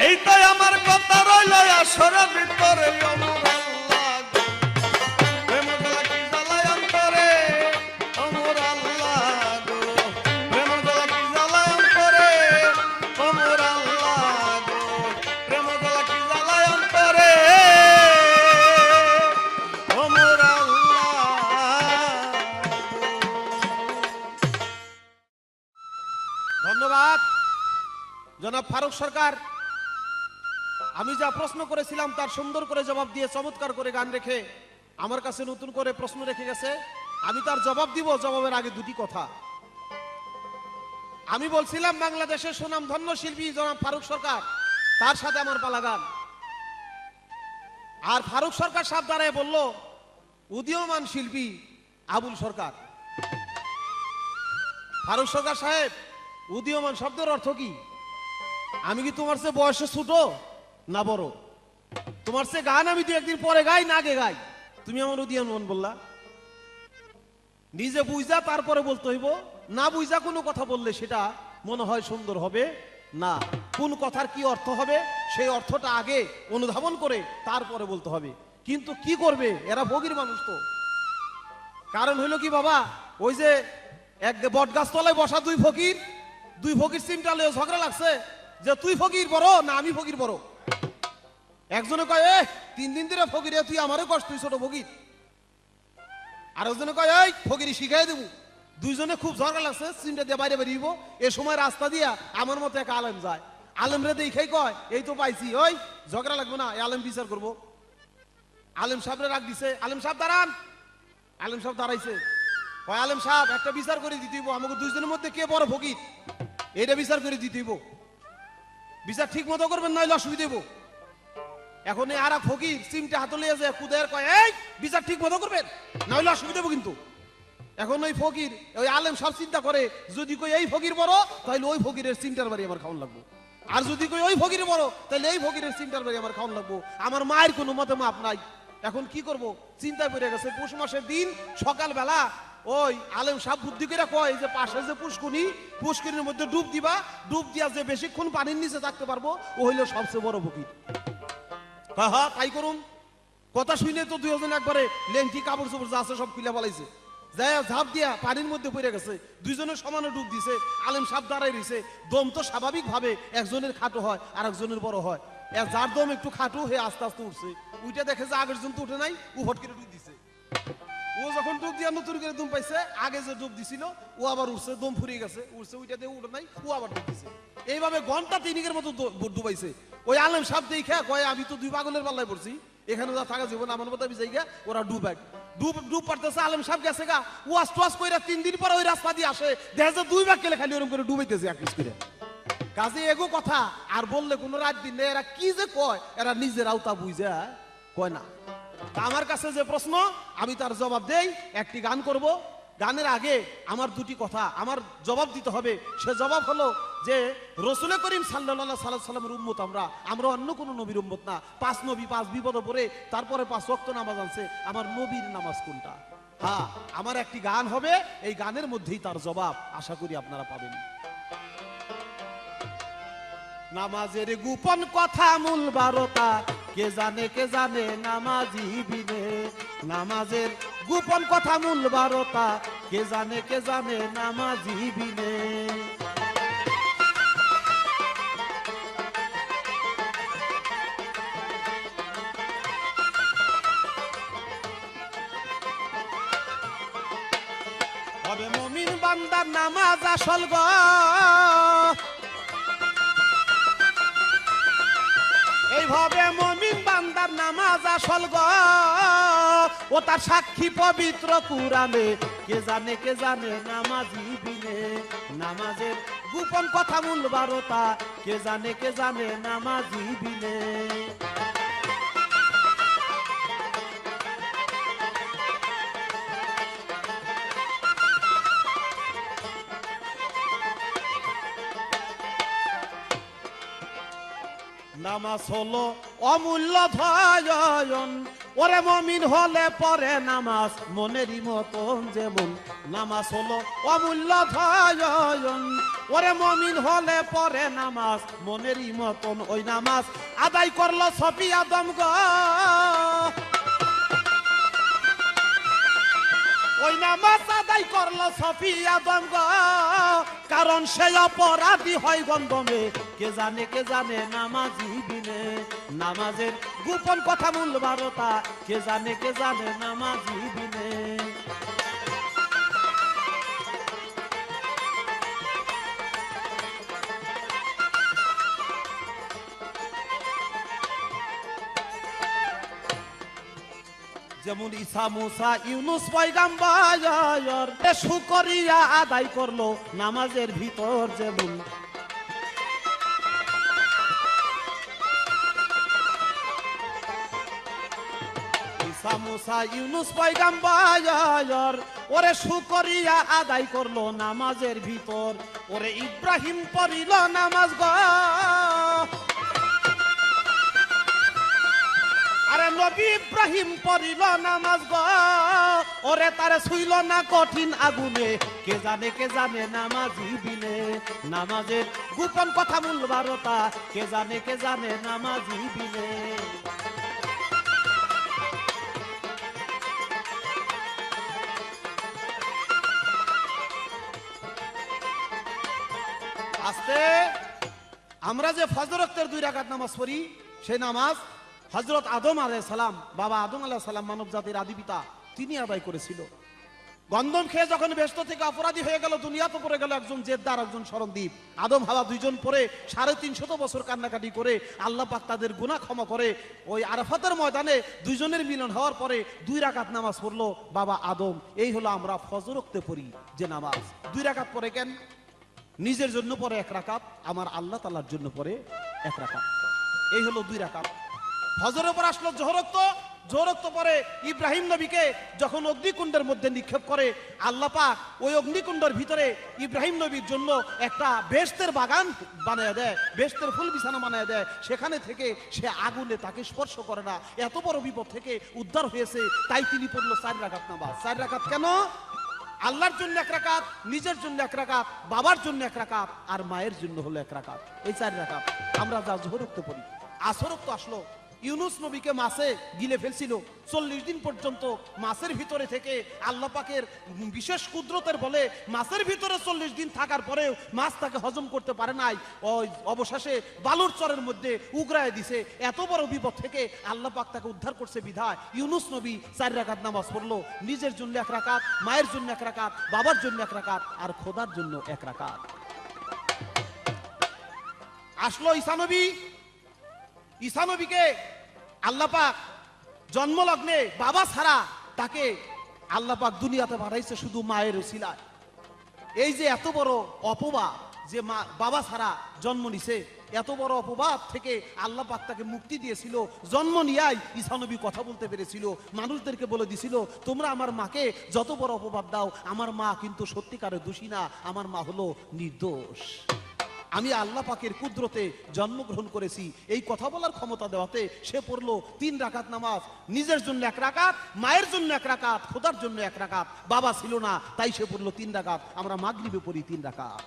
এই তো আমার কথা রইল আসরের ভিতরে, ধন্যবাদ জনাব ফারুক সরকার। আমি যা প্রশ্ন করেছিলাম তার সুন্দর করে জবাব দিয়ে চমৎকার করে গান রেখে আমার কাছে নতুন করে প্রশ্ন রেখে গেছে। আমি তার জবাব দিব, জবাবের আগে দুটি কথা। আমি বলছিলাম বাংলাদেশের সুনামধন্য শিল্পী জনাব ফারুক সরকার, তার সাথে আমার পালা গান। আর ফারুক সরকার সাহেব দাঁড়ায় বলল উদীয়মান শিল্পী আবুল সরকার। ফারুক সরকার সাহেব, উদীয়মান শব্দের অর্থ কি? আমি কি তোমার চেয়ে বয়সে ছোট না বড়? তোমার চেয়ে গান আমি 2-1 দিন পরে গাই না আগে গাই, তুমি আমার উদীয়মান বললা। নিজে বুঝা তারপরে বলতে হইব, না বুঝা কোনো কথা বললে সেটা মনে হয় সুন্দর হবে না। কোন কথার কি অর্থ হবে সেই অর্থটা আগে অনুধাবন করে তারপরে বলতে হবে। কিন্তু কি করবে, এরা ভোগীর মানুষ তো। কারণ হইল কি বাবা, ওই যে এক বট গাছ তলায় বসা দুই ফকির সিমটালে ঝগড়া লাগছে যে তুই ফকির বড় না আমি ফকির বড়। একজনে কয় 3 দিন ধরে ফকিরে তুই আমারও কষ্ট, তুই ছোট ফকির। আর একজনে কয় এই ফকিরি শিখাই দেবো। দুইজনে খুব ঝগড়া লাগছে, সিমটা দিয়ে বাইরে বেরিয়ে এ সময় রাস্তা দিয়া আমার মতো এক আলেম যায়। আলেম রে দেখাই কয় এই তো পাইছি, ওই ঝগড়া লাগবে না, আলেম বিচার করবো। আলেম সাহেবরে রাগ দিছে, আলেম সাহেব দাঁড়ান। আলেম সাহেব দাঁড়াইছে, কয় আলেম সাহেব একটা বিচার করে দিতে হইব, আমাকে দুইজনের মধ্যে কে বড় ফকির এটা বিচার করে দিতে হইব। বিচার ঠিক মতো করবেন নইলে অসুবিধা হইব। এখন এই আর এক ফকির সিমটা হাতে লিয়ে যায়, কুদের কয় এই বিচার ঠিক মতো করবেন নইলে অসুবিধা হইব কিন্তু। এখন ওই ফকির ওই আলেম সব চিন্তা করে, যদি কই এই ফকির বড় তাহলে ওই ফকিরের সিমটার বাড়ি আমার খাওয়ান লাগবো, আর যদি কই ওই ফকির বড় তাহলে এই ফকিরের সিমটার বাড়ি আমার খাওয়ান লাগবো। আমার মায়ের কোনো মতে মাপ নাই। এখন কি করব, চিন্তায় পড়ে গেছে। পৌষ মাসের দিন সকালবেলা ওই আলেম সাহেব বুদ্ধি করে কয় যে পাশে যে পুষ্করিণীর মধ্যে ডুব দিবা, ডুব দিয়া যে বেশিক্ষণ পানির নিচে থাকতে পারবো ও হইল সবচেয়ে বড় ফকির। হ্যাঁ তাই করুন। কথা শুনে তো দুইজন একবারে লেংটি কাপড় চোপড় যা আছে সব খুলে বলাইছে, যাই ঝাঁপ দিয়া পানির মধ্যে পড়ে গেছে। দুইজনের সমানে ডুব দিছে। আলেম সাহেব দাঁড়াই রয়েছে। দম তো স্বাভাবিক ভাবে একজনের খাটো হয় আর একজনের বড় হয়। যার দম একটু খাটো হয়ে আস্তে আস্তে উঠছে, উইটা দেখে যে আগের জন তো উঠে নাই, ও হট করে ডুব দিছে। ও যখন ডুব দিয়া নতুন করে দম পাইছে, আগে যে ডুব দিছিল ও আবার উঠছে, দম ফুরিয়ে গেছে, উঠছে, উইটা দিয়ে উঠে নাই, ও আবার ডুব দিছে। এইভাবে ঘন্টা 3 মতো ডুবাইছে। ওই আলেম সাহেব দেখা কয় আমি তো 2 পাগলের পাল্লায় পড়ছি, এখানে যা থাকা জীবন আমার মতো আমি যাই গা। ওরা ডুব পারতেছে। আলেম সাহেব গেছে গা, ওয়াশ টোয়াশ কইরা 3 দিন পরে ওই রাস্তা দিয়ে আসে, দেখা যায় 2 ভাগ কেলে খালি ওরকম করে ডুবাইতেছে এক পিস করে। কাজে এগো কথা আর বললে কোনো রাত দিন নেই। এরা কি যে কয় এরা নিজের আওতা বুঝা কয় না। আমার কাছে যে প্রশ্ন আমি তার জবাব দেই। একটি গান করব, গানের আগে আমার 2টি কথা আমার জবাব দিতে হবে। সে জবাব হলো যে রাসূল করিম সাল্লাল্লাহু আলাইহি সাল্লামের উম্মত আমরা অন্য কোন নবীর উম্মত না। 5 নবী 5 বিপদে পড়ে তারপরে 5 ওয়াক্ত নামাজ আনছে, আমার নবীর নামাজ কোনটা? হ্যাঁ, আমার একটি গান হবে, এই গানের মধ্যেই তার জবাব আশা করি আপনারা পাবেন। নামাজের গোপন কথা মূল 12টা, কে জানে নামাজি বিনে। নামাজের গোপন কথা মূল 12টা, কে জানে নামাজি বিনে। হবে মুমিন বান্দার নামাজ আসল গো, এইভাবে মুমিন বান্দার নামাজ আসল গো, ও তার সাক্ষী পবিত্র কুরআনে, কে জানে নামাজি বিনে। নামাজের গোপন কথা মূল 12টা, কে জানে নামাজি বিনে। নামাজ হলো অমূল্য ধয়ন, ওরে মুমিন হলে পরে নামাজ মনেরই মতন যেমন। নামাজ হলো অমূল্য ধয়ন, ওরে মুমিন হলে পরে নামাজ মনেরই মতন। ওই নামাজ আদায় করলো সফি আদম গো, ওই নামাজ আদায় করলো সফি আদম গো, কারণ সে অপরাধী হয় গন্ধমে, কে জানে নামাজি বিনে। নামাজের গোপন কথা মূল 12টা, কে জানে নামাজি বিনে। যেমন ঈসা মুসা ইউনুস পয়গাম্বর শুকরিয়া আদায় করলো নামাজের ভিতর, যেমন ঈসা মুসা ইউনুস পয়গাম্বর ওরে শুকরিয়া আদায় করলো নামাজের ভিতর, ওরে ইব্রাহিম পড়িল নামাজ গো, আরে নবী ইব্রাহিম পড়িল নামাজ গো, ওরে তারে ছুইল না কঠিন আগুনে, কে জানে নামাজি বিনে, নামাজের গোপন কথা মূল বারতা, কে জানে নামাজি বিনে। আস্তে আমরা যে ফজর ওয়াক্তের 2 রাকাত নামাজ পড়ি, সেই নামাজ হযরত আদম আলাইহিস সালাম, বাবা আদম আলাইহিস সালাম মানব জাতির আদি পিতা, তিনি আদায় করেছিল। গন্ধম খেয়ে যখন বেহেশত থেকে অপরাধী হয়ে গেল, দুনিয়াতে পড়ে গেল একজন জেদ্দার, একজন স্মরণদ্বীপ। আদম হাওয়া দুইজন পরে 350 বছর কান্নাকাটি করে আল্লাহ পাক তাদের গুনাহ ক্ষমা করে ওই আরাফাতের ময়দানে দুইজনের মিলন হওয়ার পরে 2 রাকাত নামাজ পড়লো বাবা আদম। এই হলো আমরা ফজর ওয়াক্তে পড়ি যে নামাজ। 2 রাকাত পড়ে কেন? নিজের জন্য পরে 1 রাকাত, আমার আল্লাহ তাআলার জন্য পরে 1 রাকাত। এই হলো 2 রাকাত। ফজরের পর আসলো জোহরত্ব পরে ইব্রাহিম নবীকে যখন অগ্নিকুণ্ডের মধ্যে নিক্ষেপ করে আল্লাহ পাক, ওই অগ্নিকুণ্ডের ভিতরে ইব্রাহিম নবীর জন্য একটা বেহেশতের বাগান বানিয়ে দেয়, বেহেশতের ফুল বিছানা বানিয়ে দেয়। সেখানে থেকে সে আগুনে তাকে স্পর্শ করে না। এত বড় বিপদ থেকে উদ্ধার হয়েছে, তাই তিনি পড়লো 4 রাকাত নামাজ। 4 রাকাত কেন? আল্লাহর জন্য 1 রাকাত, নিজের জন্য 1 রাকাত, বাবার জন্য 1 রাকাত, আর মায়ের জন্য হলো 1 রাকাত। এই 4 রাকাত আমরা যা জোহরত্ব পড়ি। আসরত্ব আসলো, ইউনুস নবীকে মাছে গিলে ফেলছিল। 40 দিন পর্যন্ত মাছের ভিতরে থেকে আল্লাহ পাকের বিশেষ কুদরতের বলে মাছের ভিতরে 40 দিন থাকার পরেও মাছ তাকে হজম করতে পারে নাই। ওই অবশেষে বালুর চরের মধ্যে উগরায় দিছে। এত বড় বিপদ থেকে আল্লাহ পাক তাকে উদ্ধার করছে বিধায় ইউনুস নবী 4 রাকাত নামাজ পড়লো। নিজের জন্য 1 রাকাত, মায়ের জন্য 1 রাকাত, বাবার জন্য 1 রাকাত, আর খোদার জন্য 1 রাকাত। আসলো ঈসা নবীকে আল্লাহ পাক জন্মলগ্নে বাবা ছাড়া তাকে আল্লাহ পাক দুনিয়াতে পাঠাইছে শুধু মায়ের উসিলায়। এই যে এত বড় অপবাদ যে মা বাবা ছাড়া জন্ম নিছে, এত বড় অপবাদ থেকে আল্লাহ পাক তাকে মুক্তি দিয়েছিল। জন্ম নিয়াই ঈসা নবী কথা বলতে পেরেছিল, মানুষদেরকে বলে দিছিল তোমরা আমার মাকে যত বড় অপবাদ দাও, আমার মা কিন্তু সত্যিকারের দোষী না, আমার মা হলো নির্দোষ। আমি আল্লাহ পাকের কুদরতে জন্মগ্রহণ করেছি। এই কথা বলার ক্ষমতা দেওয়াতে সে পড়লো 3 রাকাত নামাজ। নিজের জন্য 1 রাকাত, মায়ের জন্য 1 রাকাত, খোদার জন্য 1 রাকাত। বাবা ছিল না, তাই সে পড়লো 3 রাকাত। আমরা মাগরিবে পড়ি 3 রাকাত।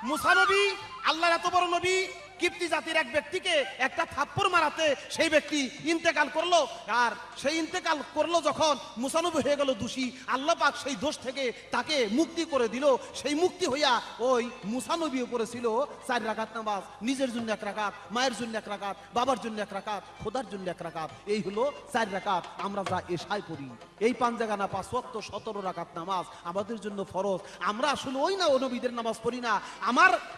মুসা নবী, আল্লাহর এত বড় নবী, কিপ্তি জাতির এক ব্যক্তিকে একটা থাপ্পড় মারাতে সেই ব্যক্তি ইন্তেকাল করলো। আর সেই ইন্তেকাল করলো যখন মুসা নবী হয়ে গেল দোষী, আল্লাহ পাক সেই দোষ থেকে তাকে মুক্তি করে দিল। সেই মুক্তি হইয়া ওই মুসা নবী পড়েছিল 4 রাকাত নামাজ। নিজের জন্য 1 রাকাত, মায়ের জন্য 1 রাকাত, বাবার জন্য 1 রাকাত, খোদার জন্য 1 রাকাত। এই হলো 4 রাকাত আমরা যা এশায় পড়ি। এই 5 জায়গানা 5 ওয়াক্ত 17 রাকাত নামাজ আমাদের জন্য ফরজ। আমরা আসলে ওই না ও নবীদের নামাজ পড়ি না।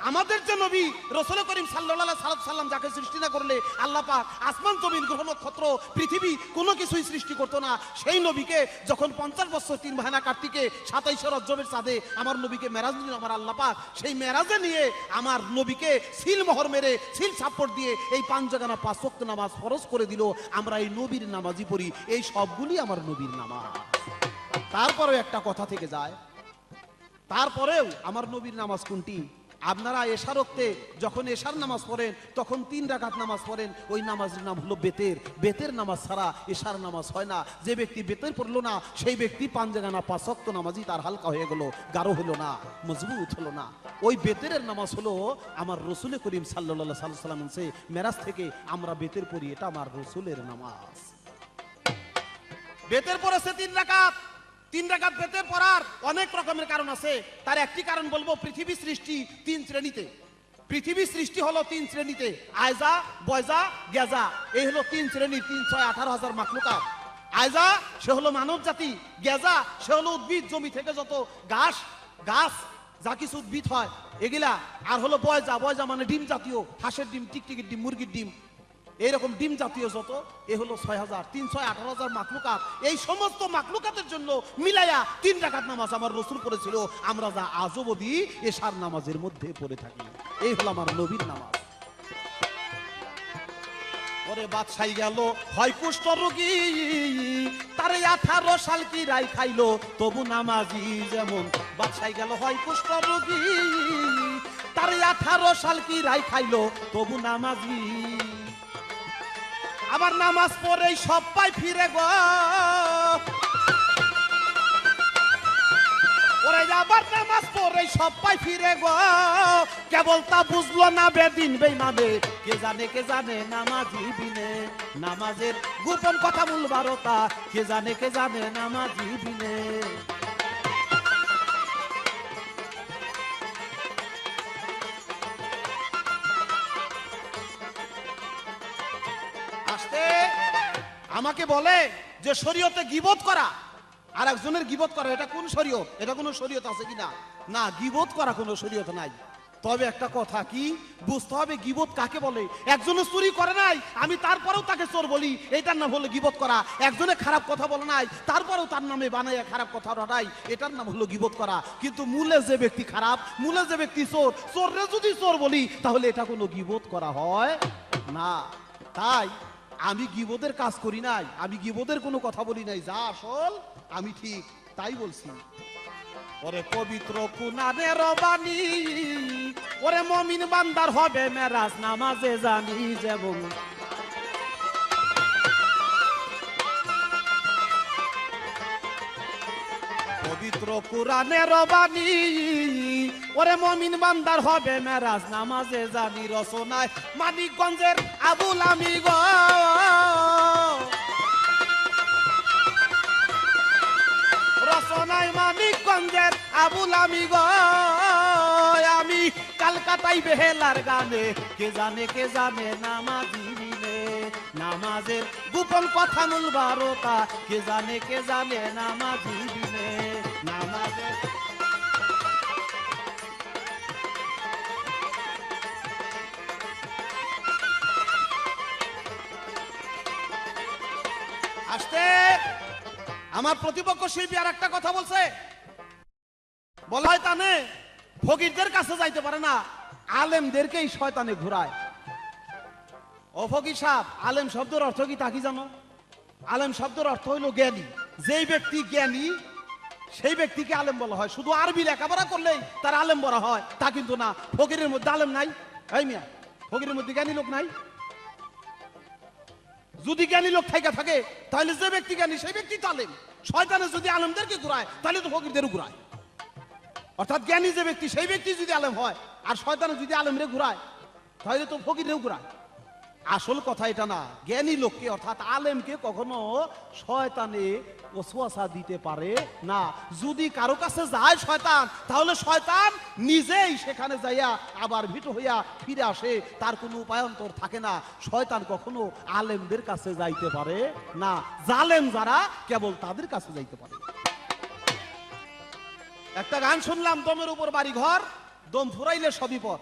আমাদের যে নবী রাসূল করিম সাল্লাল্লাহু আলাইহি সাল্লাম যাকে সৃষ্টি না করলে আল্লাহ পাক আসমান জমিন গ্রহ নক্ষত্র পৃথিবী কোনো কিছুই সৃষ্টি করতো না, সেই নবীকে যখন 50 বছর 3 মাহিনা কার্তিকে 27 রজবের চাঁদে আমার নবীকে মেরাজ দিল আমার আল্লাহ পাক, সেই মেরাজে নিয়ে আমার নবীকে সিল মোহর মেরে সিল ছাপ্পড় দিয়ে এই 5 জায়গানা 5 ওয়াক্ত নামাজ ফরজ করে দিল। আমরা এই নবীর নামাজই পড়ি। এই সবগুলি আমার নবীর নামাজ। তারপরেও একটা কথা থেকে যায়, তারপরেও আমার নবীর নামাজ কোনটি? আপনারা এশার ওয়াক্তে যখন এশার নামাজ পড়েন তখন 3 রাকাত নামাজ পড়েন। ওই নামাজের নাম হলো বেতের। বেতের নামাজ ছাড়া এশার নামাজ হয় না। যে ব্যক্তি বেতের পড়লো না সেই ব্যক্তি 5 জায়গানা 5 ওয়াক্ত নামাজই তার হালকা হয়ে গেল, গাঢ় হলো না, মজবুত হলো না। ওই বেতের নামাজ হলো আমার রাসূল করিম সাল্লাল্লাহু আলাইহি সাল্লামের সে মেরাজ থেকে আমরা বেতের পড়ি, এটা আমার রাসূলের নামাজ। বেতের পড়েছে 3 রাকাত। 3 রাকাত বেতের পড়ার অনেক রকমের কারণ আছে। তার একটি কারণ বলবো, পৃথিবী সৃষ্টি 3 শ্রেণীতে। পৃথিবী সৃষ্টি হলো 3 শ্রেণীতে, আয়জা, বয়জা, গেজা। এই হলো 3 শ্রেণী, 3 6 18,000 মাখলুকাত। আয়জা সে হলো মানব জাতি, গেজা সে হলো উদ্ভিদ, জমি থেকে যত গাছ যা কিছু উদ্ভিদ হয় এগুলা। আর হলো বয়জা, বয়জা মানে ডিম জাতীয়, হাঁসের ডিম, টিকটিকির ডিম, মুরগির ডিম। এইরকম ডিম জাতীয় যত এ হলো 6,000, 3, 6, 18,000 মাকলুকাত। এই সমস্ত মাকলুকাতের জন্য মিলাইয়া 3 রাকাত নামাজ আমার রাসূল করেছিল, আমরা যা আজও অবধি এশার নামাজের মধ্যে পড়ে থাকি। এই হলো আমার নবীর নামাজ। ওরে বাদশাহী গেল হয় কুষ্ঠ রোগী, তারে 18 সাল কি রাই খাইলো তবু নামাজি যেমন। বাদশাহী গেল হয় কুষ্ঠ রোগী, তারে 18 সাল কি রাই খাইলো তবু নামাজি। আবার নামাজ পড়েই সব পাই ফিরে গো, ওরে আবার নামাজ পড়েই সব পাই ফিরে গো, কেবল তা বুঝলো না বেদিন বেঈমানে, কে জানে নামাজি বিনে। নামাজের গোপন কথা মূল বারতা, কে জানে নামাজি বিনে। আসতে আমাকে বলে যে শরীয়তে গীবত করা আর একজনের গীবত করা এটা কোন শরীয়ত, এটা কোন শরীয়ত আছে কিনা? না, গীবত করা কোনো শরীয়ত নাই। তবে একটা কথা কি বুঝতে হবে, গীবত কাকে বলে। একজনে চুরি করে নাই, আমি তারপরেও তাকে চোর বলি, এটার নাম হলো গীবত করা। একজনে খারাপ কথা বলে নাই, তারপরেও তার নামে বানায় খারাপ কথা রটাই, এটার নাম হলো গীবত করা। কিন্তু মূলে যে ব্যক্তি খারাপ, মূলে যে ব্যক্তি চোর, চোররে যদি চোর বলি তাহলে এটা কোনো গীবত করা হয় না। তাই আমি গীবতের কাজ করি নাই, আমি গীবতের কোনো কথা বলি নাই, যা আসল আমি ঠিক তাই বলছি। ওরে পবিত্র কুরআনের বাণী, ওরে মুমিন বান্দার হবে মেরাজ নামাজে জানি যেমন। পবিত্র কুরআনের বাণী, ওরে মুমিন বান্দার হবে মেরাজ নামাজে জানি। রচনায় মানিকগঞ্জের আবুল আমি গো, রচনায় মানিকগঞ্জের আবুল আমি গো, আমি কলকাতায় বেহেলার গানে, কে জানে নামাজি বিনে। নামাজের গোপন কথা মূল বারতা, কে জানে নামাজি বিনে। নামাজের আসতে আমার প্রতিপক্ষ শিল্পী আর একটা কথা বলছে, বলা হয় তানে ফকিরদের কাছে যাইতে পারে না, আলেমদেরকেই শয়তানে ঘুরায়। ও ফকির সাহেব, আলেম শব্দের অর্থ কি তা কি জানো? আলেম শব্দের অর্থ হইল জ্ঞানী। যেই ব্যক্তি জ্ঞানী সেই ব্যক্তিকে আলেম বলা হয়। শুধু আরবি লেখাপড়া করলেই তার আলেম বলা হয় তা কিন্তু না। ফকিরের মধ্যে আলেম নাই? এই মিয়া, ফকিরের মধ্যে জ্ঞানী লোক নাই? যদি জ্ঞানী লোক থাকে তাহলে যে ব্যক্তি জ্ঞানী সেই ব্যক্তি তো আলেম। শয়তানে যদি আলেমদেরকে ঘুরায় তাহলে তো ফকিরদেরও ঘুরায়। অর্থাৎ জ্ঞানী যে ব্যক্তি সেই ব্যক্তি যদি আলেম হয়, আর শয়তানে যদি আলেমরে ঘুরায় তাহলে তো ফকিররেও ঘুরায়। আসল কথা এটা না। জ্ঞানী লোককে অর্থাৎ আলেমকে কখনো শয়তানে ওয়াসওয়াসা দিতে পারে না। যদি কারো কাছে যায় শয়তান, তাহলে শয়তান নিজেই সেখানে যাইয়া আবার ভীত হইয়া ফিরে আসে, তার কোনো উপায়ান্তর থাকে না। শয়তান কখনো আলেমদের কাছে যাইতে পারে না, জালেম যারা কেবল তাদের কাছে যাইতে পারে। একটা গান শুনলাম, দমের উপর বাড়ি ঘর, দম ফুরাইলে সবই পর।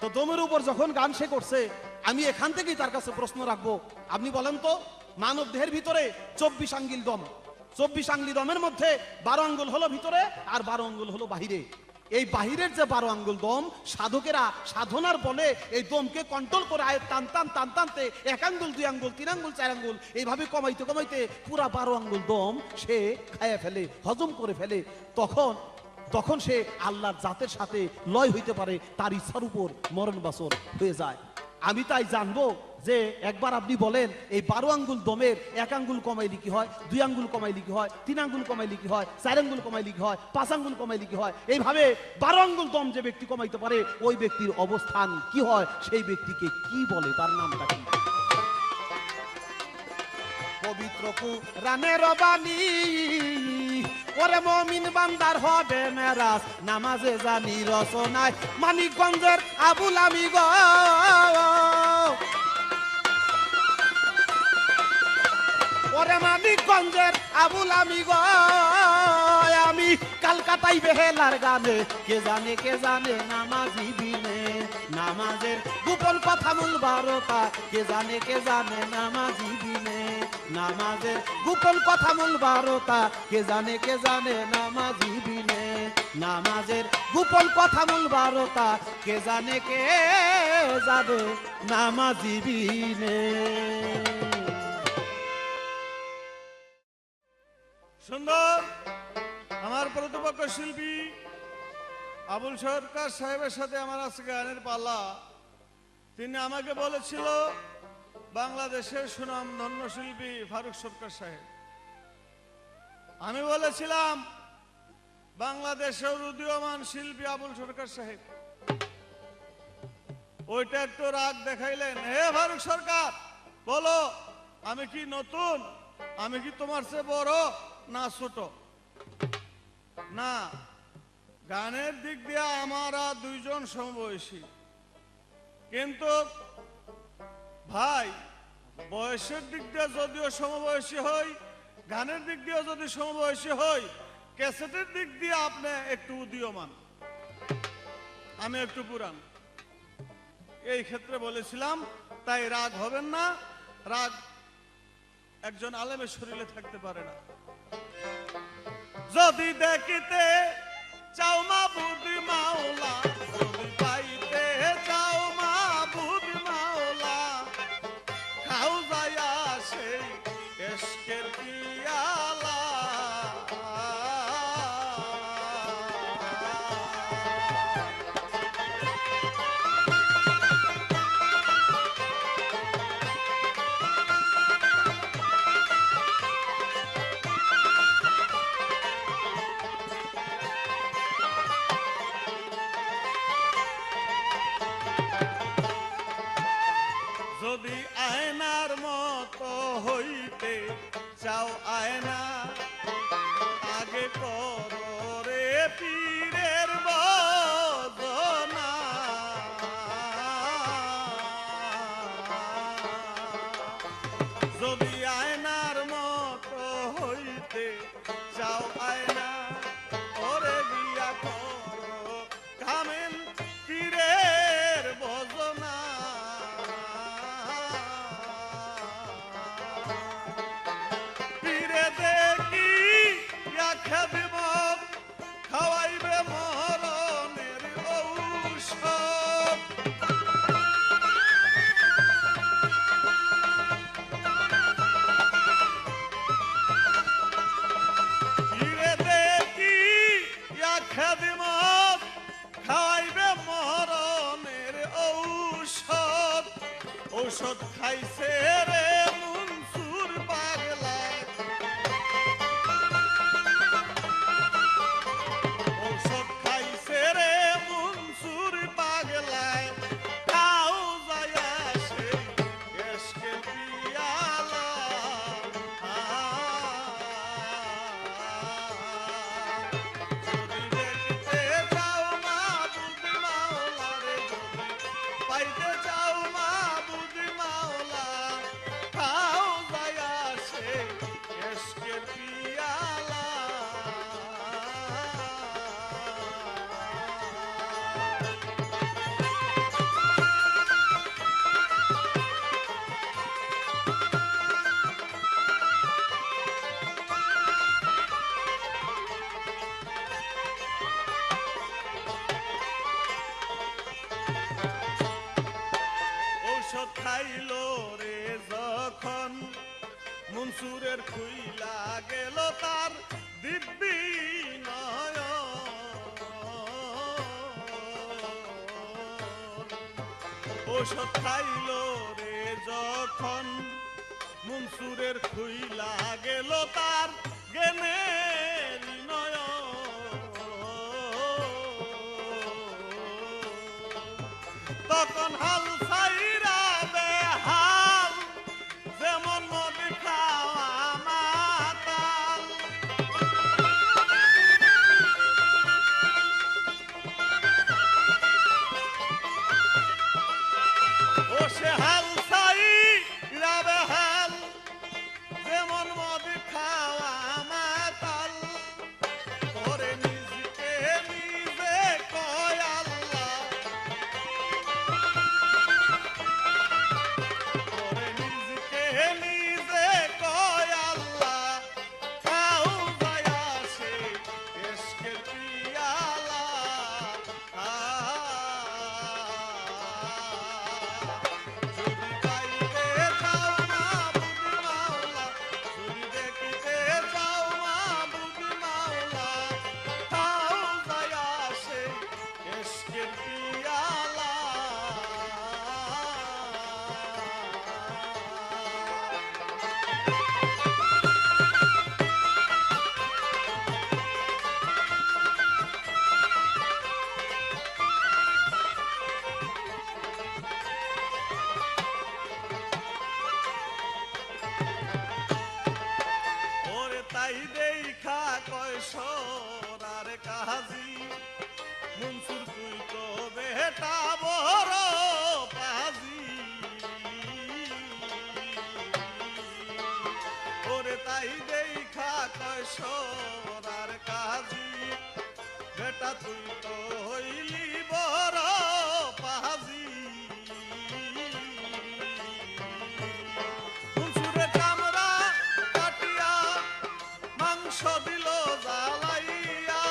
তো দমের উপর যখন গান সে করছে, আমি এখান থেকেই তার কাছে প্রশ্ন রাখবো, আপনি বলেন তো, মানব দেহের ভিতরে 24 আঙ্গুল দম, 24 আঙ্গুল দমের মধ্যে 12 আঙ্গুল হলো ভিতরে আর 12 আঙ্গুল হলো বাহিরে। এই বাহিরের যে 12 আঙ্গুল দম, সাধকেরা সাধনার বলে এই দমকে কন্ট্রোল করে আয় টানতে 1 আঙ্গুল 2 আঙ্গুল 3 আঙ্গুল 4 আঙ্গুল এইভাবে কমাইতে পুরা 12 আঙ্গুল দম সে খাইয়া ফেলে, হজম করে ফেলে। তখন সে আল্লাহর জাতের সাথে লয় হইতে পারে, তার ইচ্ছার উপর মরণ বাসর হয়ে যায়। আমি তাই জানবো যে একবার আপনি বলেন, এই 12 আঙ্গুল দমের 1 আঙ্গুল কমাইলে কি হয়, 2 আঙ্গুল কমাইলে কি হয়, 3 আঙ্গুল কমাইলে কি হয়, 4 আঙ্গুল কমাইলে কি হয়, 5 আঙ্গুল কমাইলে কি হয়। এইভাবে 12 আঙ্গুল দম যে ব্যক্তি কমাইতে পারে, ওই ব্যক্তির অবস্থান কি হয়, সেই ব্যক্তিকে কি বলে, তার নামটা কি? পবিত্র কুরআনের বাণী, ওরে মুমিন বান্দার হবে মেরাজ নামাজে জানি। রচনায় মানিকগঞ্জের আবুল আমি গো, ওরে মানিকগঞ্জের আবুল আমি গো, আমি কলকাতায় বেহেলার গানে, কে জানে নামাজি বিনে। নামাজের গোপন কথা মূল বারোটা কে জানে নামাজি দিনে নামাজের গোপন কথা মূল বারোটা কে জানে নামাজি দিনে নামাজের গোপন কথা মূল বারোটা কে জানে নামাজি দিনে। সুন্দর। আমার প্রতিপক্ষ শিল্পী আবুল সরকার সাহেবের সাথে আমার আজকে গানের পালা। তিনি আমাকে বলেছিল বাংলাদেশের সুনামধন্য শিল্পী ফারুক সরকার সাহেব। আমি বলেছিলাম বাংলাদেশের উদীয়মান শিল্পী আবুল সরকার সাহেব। ওইটা একটু রাগ দেখাইলেন। হে ফারুক সরকার, বলো আমি কি নতুন, আমি কি তোমার চেয়ে বড় না ছোট? না, গানের দিক দিয়ে আমরা দুইজন সমবয়সী, কিন্তু ভাই বয়সের দিক দিয়ে যদিও সমবয়সী হই, গানের দিক দিয়ে যদি সমবয়সী হই, ক্যাসেটের দিক দিয়ে আপনি একটু উদীয়মান, আমি একটু পুরান। এই ক্ষেত্রে বলেছিলাম, তাই রাগ হবেন না। রাগ একজন আলেমের শরীরে থাকতে পারে না। যদি দেখিতে চাও মাবুদ মাওলা, যদি পাইতে চাও মাবুদ মাওলা, খাও যায়া সেই এশকের পিয়ালা। যদি আয়নার মতো হইতে চাও আয়না, আগে করো রে পীরের বদনা। যদি আয়নার মতো হইতে চাও আয়না, ওরে গিয়া করো কামেল পীরের বদনা। খাওয়াইবে মরণের ঔষধ, ফিরে দেখি খেদমত খাওয়াইবে মরণের ঔষধ। ঔষধ খাইছে রে মনসুর পাগলা, ঔষধ খাইছে রে মনসুর পাগলায়, খাও যায়া সেই এশকের পিয়ালা। যদি দেখতে চাও মাবুদ মাওলা রে, যদি পাইতে চাও মাবুদ মাওলা, খাও যায়া সেই এশকের পিয়ালা। ঔষধ খাইল রে যখন মনসুরের খুইলা গেল তার দিব্যি নয়ন। ঔষধ খাইল রে যখন মনসুরের খুইলা গেল তার জ্ঞানের নয়ন। তখন হাল ছাইরা বেহাল, যেমন নদী খাওয়া মাতাল। ও সে হাল ছাইরা বেহাল, যেমন নদী খাওয়া মাতাল। ওরে নিজকে নিজে কয় আল্লাহ, ওরে তাই দেখা কয় সরার কাজী মনসুর তুই তো বেটা বড় পাজি। ওরে তাই দেখা কয় সরার কাজী বেটা তুই তো হইলি বড় পাজি। মনসুরে চামড়া কাটিয়া মাংস দিল জ্বালাইয়া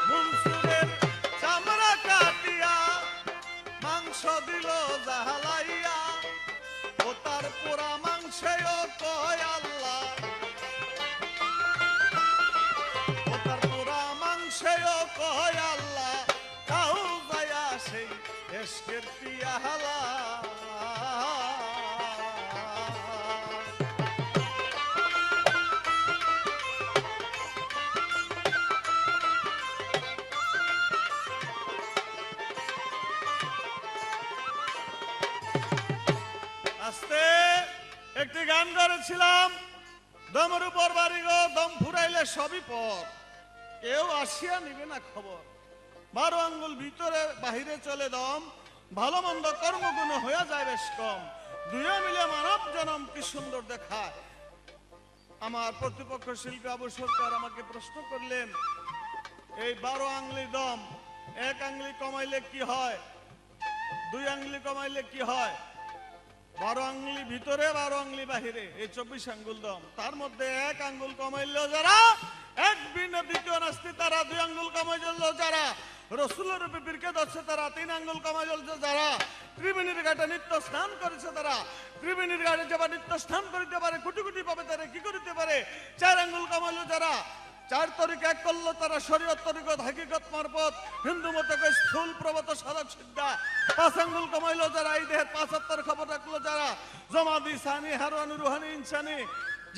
মনসুরের চামড়া কাটিয়া মাংস দিল জ্বালাইয়া ও তার পোড়া মাংসেও কয় আল্লাহ ও তার পোড়া মাংসেও কয় আল্লাহ কাউ গায়া সেই এসকের পিয়ালা। আস্তে একটি গান করেছিলাম, দমের উপর বাড়ি গো দম ফুরাইলে সবই পর, কেউ আসিয়া নিবে না খবর। 12 আঙ্গুল ভিতরে বাহিরে চলে দম, ভালো মন্দ কর্মগুণ হইয়া যায় বেশ কম। দুইও মিলে মানব জনম কি সুন্দর দেখায়। আমার প্রতিপক্ষ শিল্পী আবু সরকার আমাকে প্রশ্ন করলেন, এই 12 আঙ্গুলি দম, 1 আঙ্গুলি কমাইলে কি হয়, 2 আঙ্গুলি কমাইলে কি হয়? 12 আঙ্গুলি ভিতরে 12 আঙ্গুলি বাহিরে, এই 24 আঙ্গুল দম। তার মধ্যে 1 আঙ্গুল কমাইলেও যারা, এক বিনা দ্বিতীয় নাস্তি তারা, 2 আঙ্গুল কমাইলেও যারা, রসুলের রূপে বীরকে ধরছে তারা, 3 আঙ্গুল কমাইলেও যারা, ত্রিবেণীর ঘাটে নিত্য স্নান করেছে তারা, ত্রিবেণীর ঘাটে যাবা নিত্য স্নান করিতে পারে, কোটি কোটি পাবে তারা কি করিতে পারে। 4 আঙ্গুল কমাইলেও যারা, 4 তরিক এক করলো তারা, শরীয়ত তরিকত হাকিকত মারফত হিন্দু মতে স্থূল প্রবত সাধক সিদ্ধা। 5 আঙ্গুল কমাইলো যারা, এই দেহের 75 খবর রাখলো যারা, জমাদি সানি হারওয়ানি রুহানি ইনসানি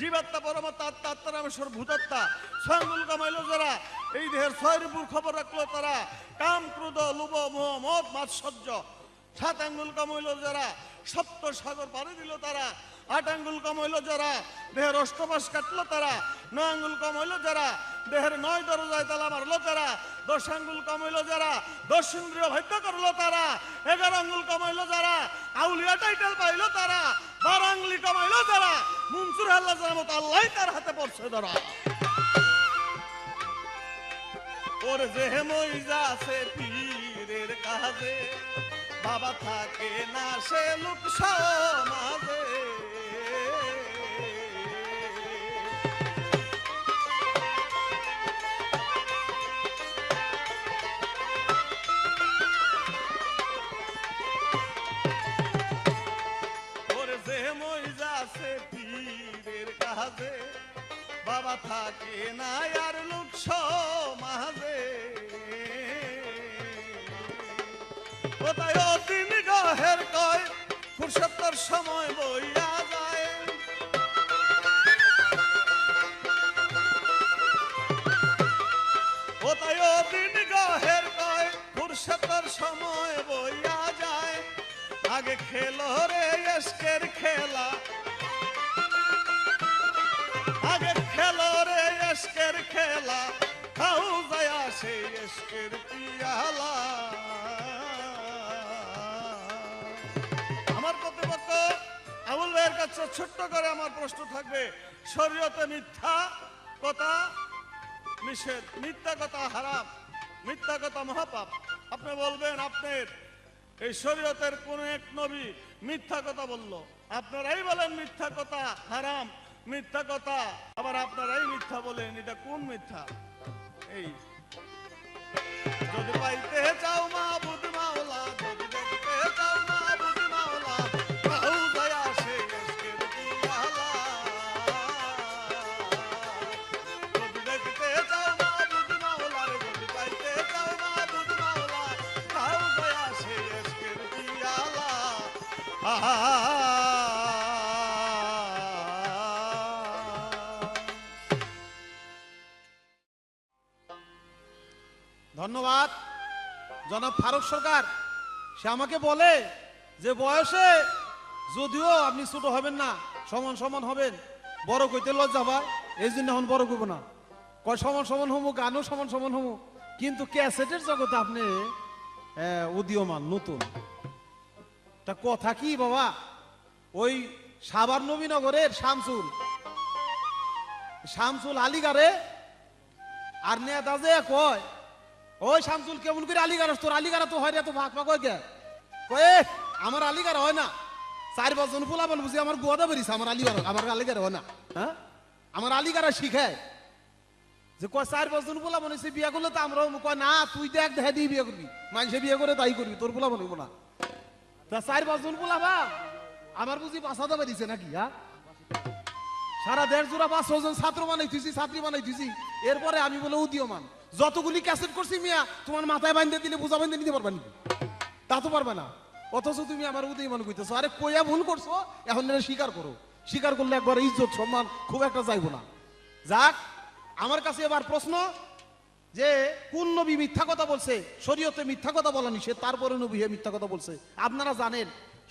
জীবাত্মা পরমাত্মা আত্মা আত্মারামেশ্বর ভূতাত্মা। 6 আঙ্গুল কমাইলো যারা, এই দেহের 6 রূপুর খবর রাখলো তারা, কাম ক্রোধ লোভ মোহ মদ মাৎসর্য। 7 আঙ্গুল কমাইলো যারা, সপ্ত সাগর পাড়ি দিল তারা। 8 আঙ্গুল কমাইলো যারা, দেহের অষ্টমাস কাটলো তারা। 9 আঙ্গুল কমাইলো যারা, দেহের 9 দরজায় তালা মারলো তারা। 10 আঙ্গুল কমাইলো যারা, 10 ইন্দ্রিয় ভেদ্য করলো তারা। 11 আঙ্গুল কমাইলো যারা, আউলিয়া টাইটেল পাইলো তারা। 12 আঙ্গুলি কমাইলো যারা, মনসুর আল্লাহ জানামত আল্লাহ তার হাতে পড়ছে ধরা। ওর যে মইজা আছে পীরের কাজে, বাবা থাকে না সে লোক সমাজে। ওর যে মইজা আছে পীরের কাজে, বাবা থাকে না আর লোক সমাজে। কোথায় দিন গহের কয় ফুরসতের সময় বইয়া যায়। কোথায় দিন গহের কয় ফুরসতের সময় বইয়া যায়। আগে খেলো রে এসকের খেলা, আগে খেলো রে এসকের খেলা, খাও যায় সেই এসকের পিয়ালা। আমার প্রতিপক্ষ আবুল ভাইয়ের কাছে ছোট্ট করে আমার প্রশ্ন থাকবে, শরীয়তে মিথ্যা কথা নিষেধ, মিথ্যা কথা হারাম, মিথ্যা কথা মহাপাপ। আপনি বলবেন আপনার এই শরীয়তের কোন এক নবী মিথ্যা কথা বলল, আপনারাই বলেন মিথ্যা কথা হারাম, মিথ্যা কথা আবার আপনারাই মিথ্যা বলেন, এটা কোন মিথ্যা? এই যদি পাইতে চাও মাবুদ মাওলা, যদি দেখতে চাও মাবুদ মাওলা, কাউ যায় আসে এসকের পিয়ালা। যদি দেখতে চাও মাবুদ মাওলা, যদি পাইতে চাও মাবুদ মাওলা, কাউ যায় আসে এসকের ধন্যবাদ জনাব ফারুক সরকার। সে আমাকে বলে যে বয়সে যদিও আপনি ছোট হবেন না, সমান সমান হবেন, বড় কইতে লজ্জা পায়, এই জন্য এখন বড় কইব না, কয় সমান সমান হমু, গানও সমান সমান হমু, কিন্তু ক্যাসেটের জগতে আপনি উদীয়মান নতুন। তা কথা কি বাবা, ওই সাভার নবীনগরের শামসুল আলীগারে আর নেতা যে কয়, ওই শামসুল কেমন করে আলীগার, তোর আলীগারা তো হয় না, তো ভাগ ভাগ হয় কে, কয়ে আমার আলীগার হয় না, 4-5 জন ফুলাবল বুঝি আমার গোয়াদা বেরিস, আমার আলীগার হয় না, হ্যাঁ আমার আলীগারা শিখায় যে কয় 4-5 জন ফুলা বনেছে বিয়ে করলে তো আমরাও, কয় না তুই দেখ দেখা দিয়ে বিয়ে করবি, মানুষে বিয়ে করে তাই করবি, তোর ফুলা বনবো না। তা 4-5 জন ফুলাবা আমার বুঝি বাসাদা বেরিয়েছে নাকি, হ্যাঁ সারা 1.5 জোড়া 500 জন ছাত্র বানাইতেছি, ছাত্রী বানাইতেছি, এরপরে আমি বলে উদীয়মান। যতগুলি ক্যাসেট করছি মিয়া তোমার মাথায় বাঁধতে দিলে বোঝা বাঁধতে নিতে পারবা নাকি, তা তো পারবে না, অথচ তুমি আমার উদীয়মান কইতেছো। আরে কইয়া ভুল করছো, এখন এটা স্বীকার করো, স্বীকার করলে একবার ইজ্জত সম্মান খুব একটা যাইবো না। যাক, আমার কাছে এবার প্রশ্ন যে কোন নবী মিথ্যা কথা বলছে? শরীয়তে মিথ্যা কথা বলা নিষেধ, তারপরে নবী মিথ্যা কথা বলছে। আপনারা জানেন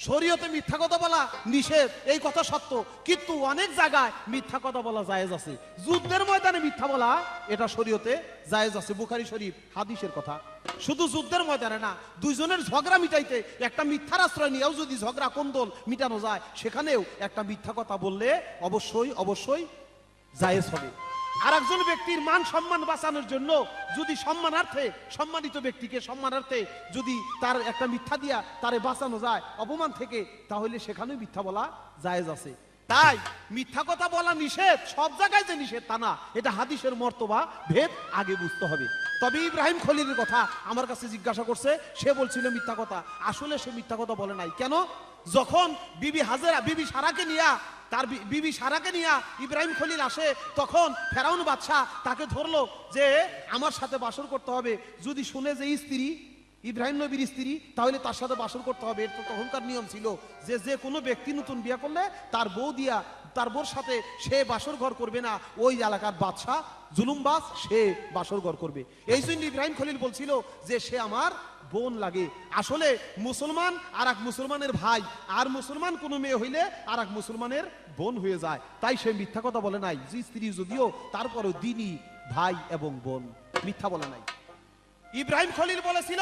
শরীয়তে মিথ্যা কথা বলা নিষেধ, এই কথা সত্য, কিন্তু অনেক জায়গায় মিথ্যা কথা বলা জায়েজ আছে। যুদ্ধের ময়দানে মিথ্যা বলা এটা শরীয়তে জায়েজ আছে, বুখারী শরীফ হাদিসের কথা। শুধু যুদ্ধের ময়দানে না, দুইজনের ঝগড়া মিটাইতে একটা মিথ্যার আশ্রয় নিয়েও যদি ঝগড়া কোন্দল মিটানো যায়, সেখানেও একটা মিথ্যা কথা বললে অবশ্যই অবশ্যই জায়েজ হবে। আর একজন ব্যক্তির মান সম্মান বাঁচানোর জন্য যদি সম্মানিত ব্যক্তিকে সম্মানার্থে যদি তার একটা মিথ্যা দিয়া তারে বাঁচানো যায় অপমান থেকে, তাহলে সেখানেও মিথ্যা বলা জায়েজ আছে। তাই মিথ্যা কথা বলা নিষেধ, সব জায়গায় যে নিষেধ তা না, এটা হাদিসের মর্তবা ভেদ আগে বুঝতে হবে। তবে ইব্রাহিম খলিলের কথা আমার কাছে জিজ্ঞাসা করছে, সে বলছিল মিথ্যা কথা, আসলে সে মিথ্যা কথা বলে নাই। কেন? যখন বিবি সারাকে নিয়া ইব্রাহিম খলিল আসে, তখন ফেরাউন বাদশাহ তাকে ধরলো যে আমার সাথে বাসর করতে হবে, যদি শুনে যে স্ত্রী ইব্রাহিম নবীর স্ত্রী, তাহলে তার সাথে বাসর করতে হবে। এর তো তখনকার নিয়ম ছিল যে যে কোনো ব্যক্তি নতুন বিয়ে করলে তার বউর সাথে সে বাসর ঘর করবে না, ওই এলাকার বাদশাহ জুলুমবাজ সে বাসর ঘর করবে। এই জন্য ইব্রাহিম খলিল বলছিল যে সে আমার বোন লাগে। আসলে মুসলমান আর এক মুসলমানের ভাই, আর মুসলমান কোনো মেয়ে হইলে আর এক মুসলমানের বোন হয়ে যায়, তাই সে মিথ্যা কথা বলে নাই। যে স্ত্রী যদিও তারপরেও দিনী ভাই এবং বোন, মিথ্যা বলে নাই। ইব্রাহিম খলিল বলেছিল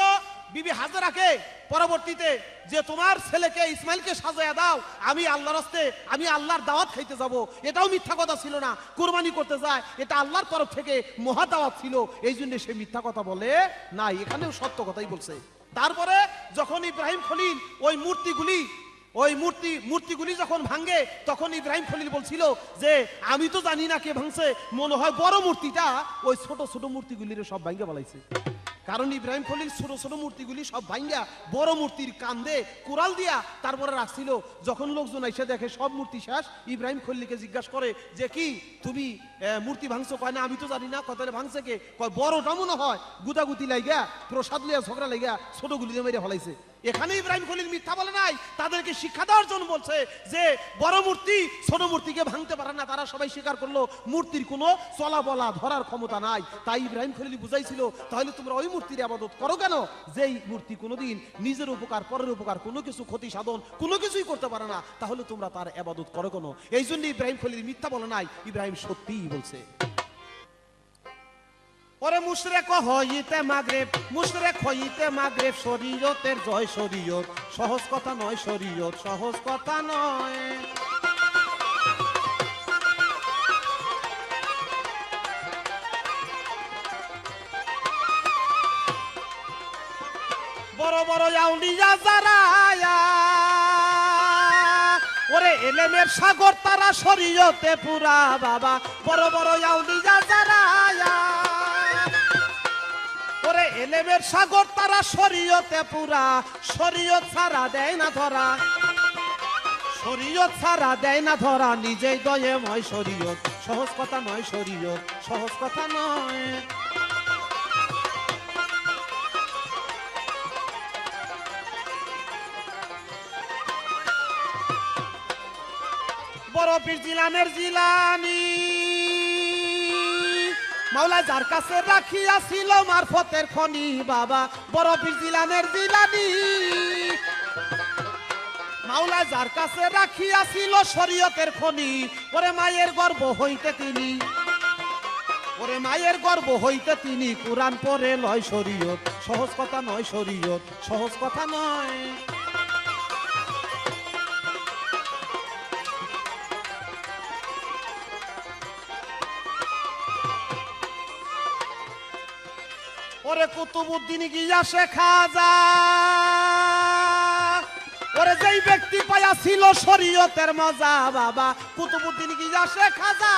বিবি হাজেরাকে পরবর্তীতে যে তোমার ছেলেকে ইসমাইলকে সাজায়া দাও, আমি আল্লাহর রাস্তে, আমি আল্লাহর দাওয়াত খাইতে যাব। এটাও মিথ্যা কথা ছিল না, কুরবানি করতে যায়, এটা আল্লাহর তরফ থেকে মহা দাওয়াত ছিল, এই জন্য সে মিথ্যা কথা বলে নাই, এখানেও সত্য কথাই বলছে। তারপরে যখন ইব্রাহিম খলিল ওই মূর্তিগুলি যখন ভাঙে, তখন ইব্রাহিম খলিল বলছিল যে আমি তো জানি না কে ভাঙছে, মনে হয় বড় মূর্তিটা ওই ছোট ছোট মূর্তিগুলির সব ভাঙে বলাইছে। কারণ ইব্রাহিম খলিল ছোট ছোট মূর্তিগুলি সব ভাঙ্গা বড় মূর্তির কান্দে কুড়াল দিয়া তারপরে রাখছিল। যখন লোকজন এসে দেখে সব মূর্তি শেষ, ইব্রাহিম খলিলকে জিজ্ঞাসা করে যে কি তুমি মূর্তি ভাঙছো? কয় না আমি তো জানি না। কত ভাঙছে কে? কয় বড়টা মনে হয় গুতাগুতি লাইগা প্রসাদ লিয়া ঝগড়া লাইগা ছোটগুলি মেরে ফলাইছে। এখানে ইব্রাহিম খলিল মিথ্যা বলে নাই, তাদেরকে শিক্ষা দেওয়ার জন্য বলছে যে বড় মূর্তি ছোট মূর্তিকে ভাঙতে পারে না। তারা সবাই স্বীকার করলো মূর্তির কোনো চলা বলা ধরার ক্ষমতা নাই। তাই ইব্রাহিম খলিল বুঝাইছিল তাহলে তোমরা ওই মূর্তির ইবাদত করো কেন, যেই মূর্তি কোনোদিন নিজের উপকার পরের উপকার কোনো কিছু ক্ষতি সাধন কোনো কিছুই করতে পারে না, তাহলে তোমরা তার ইবাদত করো কেন? এই জন্য ইব্রাহিম খলিল মিথ্যা বলে নাই, ইব্রাহিম সত্যিই বলছে। ওরে মুশরিক হইতে মাগরিব শরীয়তের জয় শরীয়ত, সহজ কথা নয় শরীয়ত, সহজ কথা নয়। বড় বড় আউলিয়া যারা ওরে এলেমের সাগর তারা শরীয়তে পুরা বাবা, বড় বড় আউলিয়া যারা ওরে এলেমের সাগর তারা শরীয়তে পুরা, শরীয়ত ছাড়া দেয় না ধরা, শরীয়ত ছাড়া দেয় না ধরা, নিজেই দয়েময় শরীয়ত, সহজ কথা নয় শরীয়ত, সহজ কথা নয়। বড় পীর জিলানের জিলানি মাওলা যার কাছে রাখিয়াছিল মারফতের খনি বাবা বড় পীর জিলানের জিলানি মাওলা যার কাছে রাখিয়াছিল শরীয়তের খনি ওরে মায়ের গর্ভ হইতে তিনি ওরে মায়ের গর্ভ হইতে তিনি কুরআন পড়ে লয় শরীয়ত সহজ কথা নয় শরীয়ত সহজ কথা নয় ওরে কুতুবউদ্দিন গিয়াসে খাজা ওরে যেই ব্যক্তি পায়া ছিল শরীয়তের মজা বাবা কুতুবউদ্দিন গিয়াসে খাজা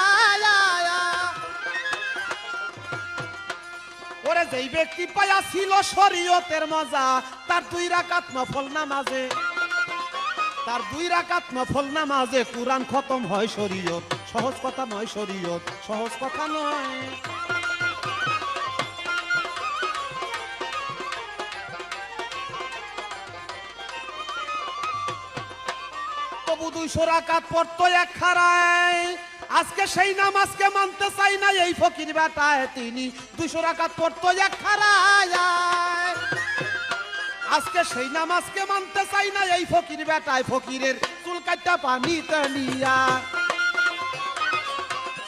ওরে যেই ব্যক্তি পায়া ছিল শরীয়তের মজা তার 2 রাকাত নফল নামাজে তার 2 রাকাত নফল নামাজে কুরআন খতম হয় শরীয়ত সহজ কথা নয় শরীয়ত সহজ কথা নয় তবু 200 রাকাত পড়তো এক খারায় আজকে সেই নামাজকে মানতে চাই না এই ফকির বেটায় তিনি 200 রাকাত পড়তো এক খারায় আজকে সেই নামাজকে মানতে চাই না এই ফকির বেটায় ফকিরের চুল কাটটা পানিতে নিয়া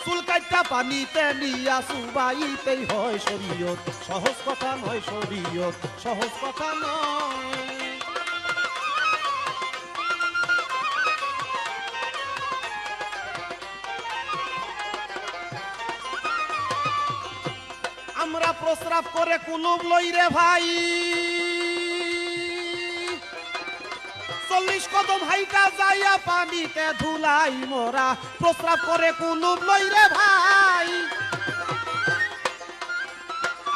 চুল কাটটা পানিতে নিয়া সুবাইতেই হয় শরীয়ত সহজ কথা নয় শরীয়ত সহজ কথা নয় আমরা প্রস্রাব করে কুলুপ লই রে ভাই 40 কদম হাইটা যাইয়া পানিতে ধুলাই মোরা প্রস্রাব করে কুলুপ লই রে ভাই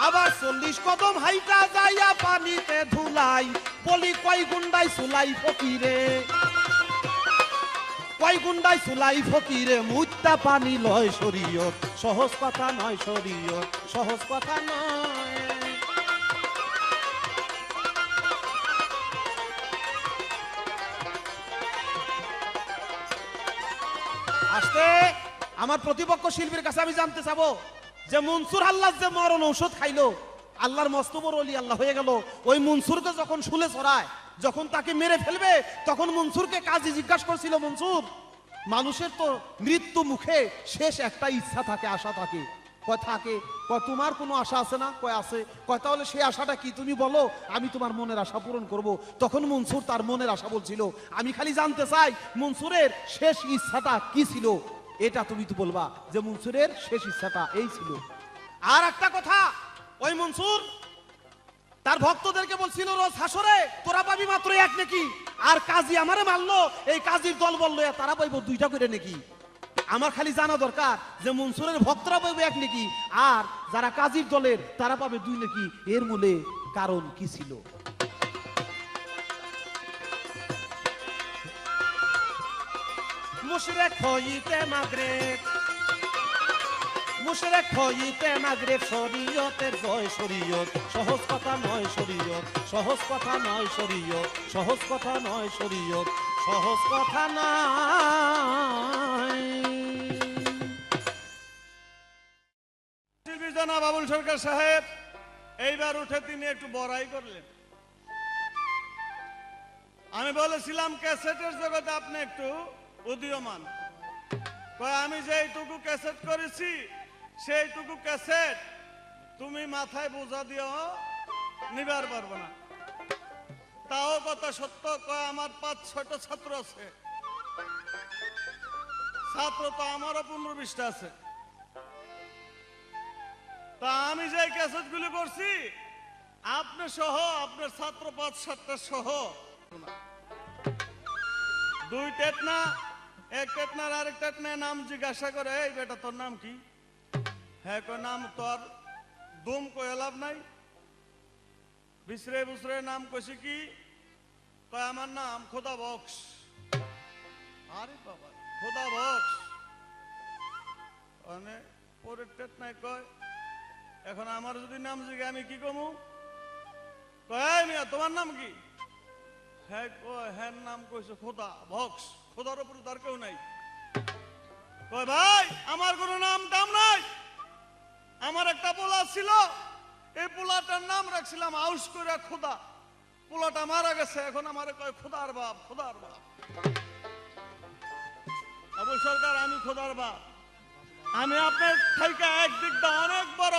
আবার 40 কদম হাইটা যাইয়া পানিতে ধুলাই বলি কয় গুন্ডাই সুলাই ফকিরে কয় গুন্ডাই সুলাই ফকিরে মুত্তা পানি লয় শরীয়ত সহজ কথা নয় শরীয়ত সহজ কথা নয় আসতে আমার প্রতিপক্ষ শিল্পীর কাছে আমি জানতে চাবো যে মনসুর আল্লাহ যে মরণ ঔষধ খাইলো আল্লাহর মস্ত বড় ওলি আল্লাহ হয়ে গেল ওই মনসুরকে যখন শুলে চড়ায় যখন তাকে মেরে ফেলবে তখন মনসুরকে কাজী জিজ্ঞাসা করছিল মনসুর মানুষের তো মৃত্যু মুখে শেষ একটা ইচ্ছা থাকে আশা থাকে কয় থাকে কয় তোমার কোনো আশা আছে না কয় আছে কয় তাহলে সেই আশাটা কি তুমি বলো আমি তোমার মনের আশা পূরণ করব তখন মনসুর তার মনের আশা বলছিল আমি খালি জানতে চাই মনসুরের শেষ ইচ্ছাটা কি ছিল এটা তুমি তো বলবা যে মনসুরের শেষ ইচ্ছাটা এই ছিল আর একটা কথা ওই মনসুর তার ভক্তদেরকে বলছিল রোজ হাসরে তোরা পাবি মাত্র 1 নেকি আর কাজী আমারে মারলো এই কাজীর দল বললো তারা পাইব 2টা করে নেকি আমার খালি জানা দরকার যে মনসুরের ভক্তরা পাইব 1 নেকি আর যারা কাজীর দলের তারা পাবে 2 নেকি এর মূলে কারণ কি ছিল মুশরিক হইতে মাগরিব মুশরিক হইতে মাগরিব শরীয়তের জয় শরীয়ত সহজ কথা নয় শরীয়ত সহজ কথা নয় শরীয়ত সহজ কথা নয় শরীয়ত সহজ কথা নয় শিল্পী জনাব বাবুল সরকার সাহেব এইবার উঠে তিনি একটু বড়াই করলেন আমি বলেছিলাম ক্যাসেটের জগতে আপনি একটু উদীয়মান আমি যেইটুকু ক্যাসেট করেছি সেইটুকু ক্যাসেট তুমি মাথায় বোঝা দিও নিবার পারবো না তাও কথা সত্য আমার 5-6টা ছাত্র আছে ছাত্র তো আমারও 15-20টা আছে তা আমি যে ক্যাসেট গুলি করছি আপনি সহ আপনার ছাত্র 5-7টা সহ 2 টেটনা এক টেটনার আরেক টেটনার নাম জিজ্ঞাসা করে এই বেটা তোর নাম কি হ্যাঁ কয় নাম তোর দুম কয় লাভ নাই বিসরে বুসরে নাম কইছি কি কয় আমার নাম খোদা বক্স আরে বাবা খোদা বক্স মানে পরের টেটনায় কয় এখন আমার যদি নাম জিজ্ঞে আমি কি কমু কয় মিয়া তোমার নাম কি হ্যাঁ কয় হ্যাঁ নাম কইছে খোদা বক্স খোদার উপর তার কেউ নাই কয় ভাই আমার কোনো নাম দাম নাই, আমার একটা পোলা ছিল, এই পোলাটার নাম রাখছিলাম আউস করে খোদা। পোলাটা মারা গেছে, এখন আমারে কয় খোদার বাপ, খোদার বাপ। আবুল সরকার আমি খোদার বাপ, আমি আপনার থেকে একদিক দা অনেক বড়,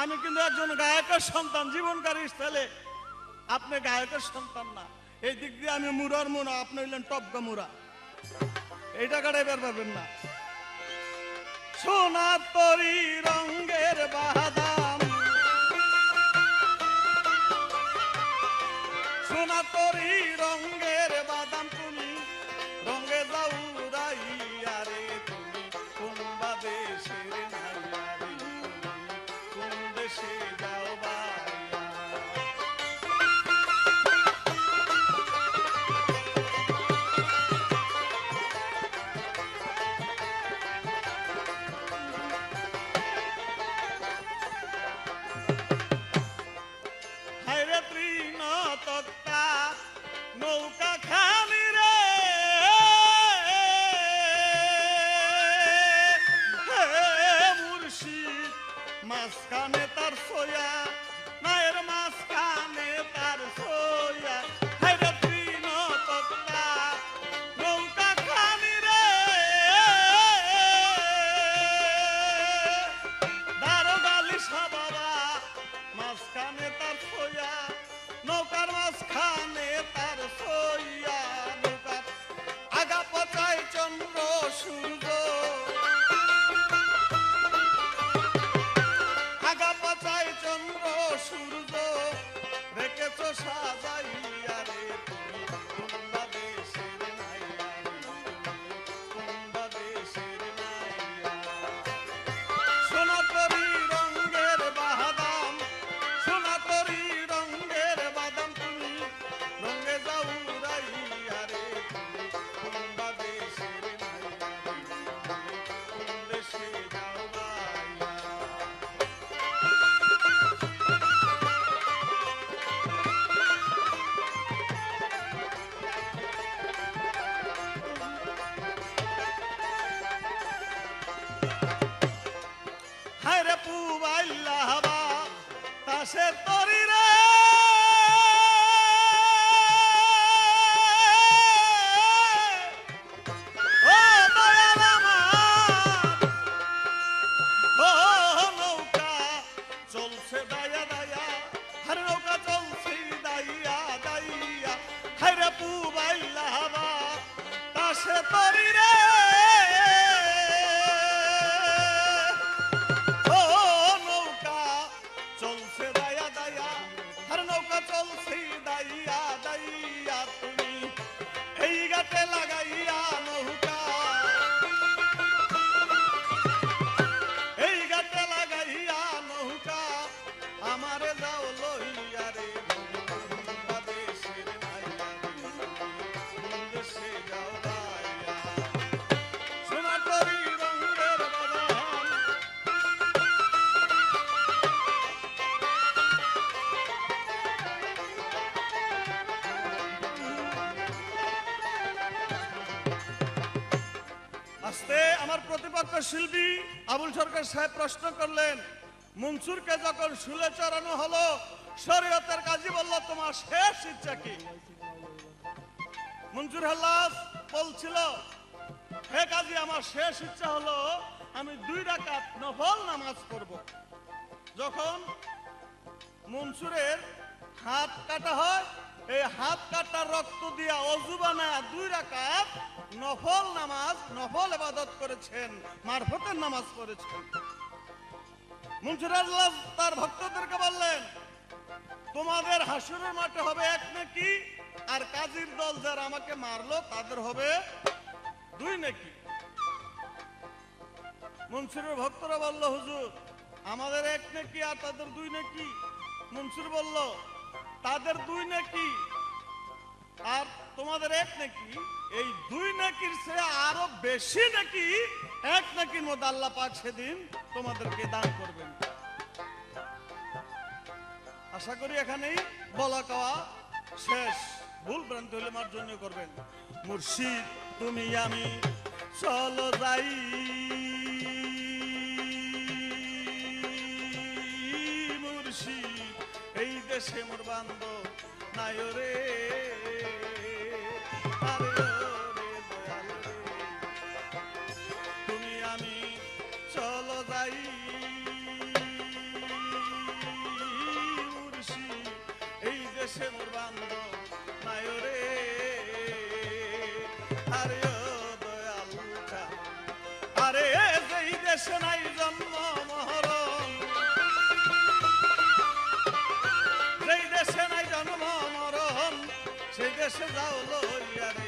আমি কিন্তু একজন গায়কের সন্তান, জীবনকারী ছেলে, আপনি গায়কের সন্তান না, এই দিক দিয়ে আমি মুরার মুরা, আপনি হইলেন টপকা মুরা, এই টাকাটা বের পাবেন না। সোনা তরি রঙের বাদাম, সোনা তরি রঙের বাদাম, তুমি রঙে যাও উড়াইয়া রে, তুমি কোন দেশের নাইয়া রে, তুমি কোন দেশে যাও বাড়িয়া। হায়রে তৃণ তক্তা নৌকা খানি রে, মুর্শিদ মাঝখানে তার সোয়া, মায়ের মাঝখানে তার সোয়া। হায়রে তৃণ তক্তা নৌকা খানি রে, দারো বালিশা বাবা মাঝখানে তার সোয়া, নৌকার মাঝখানে তার সোয়া। নৌকার আগা পচায় চন্দ্র সূর্য, আগা পচায় চন্দ্র সূর্য, রেখেছ সাজাইয়া রে, তুমি কোন দেশের নাইয়া রে, তুমি কোন দেশের নাইয়া। সোনা তরি রঙের বাদাম, সোনা তরি রঙের বাদাম, তুমি রঙে যাও উড়াইয়া রে, তুমি কোন দেশের নাইয়া রে, তুমি কোন দেশে যাও গাইয়া। হায়রে পুবাইল্লা হাবা তাসের তরি রে, ও দয়াল আমার, ও নৌকা চলছে দায়া দায়া, হারে নৌকা চলছে দাইয়া দাইয়া। হায়রে পুবাইল্লা হাবা তাসের তরি রে, ও নৌকা চলছে দায়া দায়া, আর নৌকা চলছে দাইয়া দাইয়া। তুমি এই ঘাটে লাগাইয়া নৌকা, এই ঘাটে লাগাইয়া নৌকা, আমারে যাও লইয়া রে, কোন দেশের নাইয়া রে, কোন দেশে যাও গাইয়া। সোনা তরি রঙের বাদাম, আস্তে আমার প্রতিপক্ষ শিল্পী আবুল সরকার সাহেব প্রশ্ন করলেন, মনসুরকে যখন শুলে চড়ানো হলো, শরীয়তের কাজী বলল তোমার শেষ ইচ্ছা কি? মনসুর হাল্লাস বলছিল, হে কাজী আমার শেষ ইচ্ছা হলো আমি 2 রাকাত নফল নামাজ পড়ব। যখন মনসুরের হাত কাটা হয়, এই হাত কাটার রক্ত দিয়া অজু বানায় 2 রাকাত নফল নামাজ, নফল ইবাদত করেছেন, মারফতের নামাজ পড়েছেন। মনসুর আল্লাহ তার ভক্তদেরকে বললেন, তোমাদের হাসুরের মাঠে হবে 1 নেকি, আর কাজীর দল যারা আমাকে মারলো তাদের হবে 2 নেকি। মনসুরের ভক্তরা বলল, হুজুর আমাদের 1 নেকি আর তাদের 2 নেকি। মনসুর বলল, তাদের 2 নেকি আর তোমাদের 1 নেকি, এই 2 নেকির চেয়ে আরো বেশি নেকি 1 নেকির মধ্যে আল্লাহ পাক সেদিন তোমাদেরকে দান করবেন। আশা করি এখানেই বলা কওয়া শেষ। ভুল ভ্রান্তি হলে মার্জন্য করবেন। মুর্শিদ তুমি আমি চলো যাই মুর্শিদ এই দেশে মোর বান্ধব নাই রে আরে ওরে দয়াল রে, তুমি আমি চলো যাই মুর্শিদ এই দেশে মোর বান্ধব নাই রে আরে ও দয়াল চাঁদ, আরে যেই দেশে নাই জন্ম মহরম, যেই দেশে নাই জন্ম মরণ, সেই দেশে যাও লইয়া রে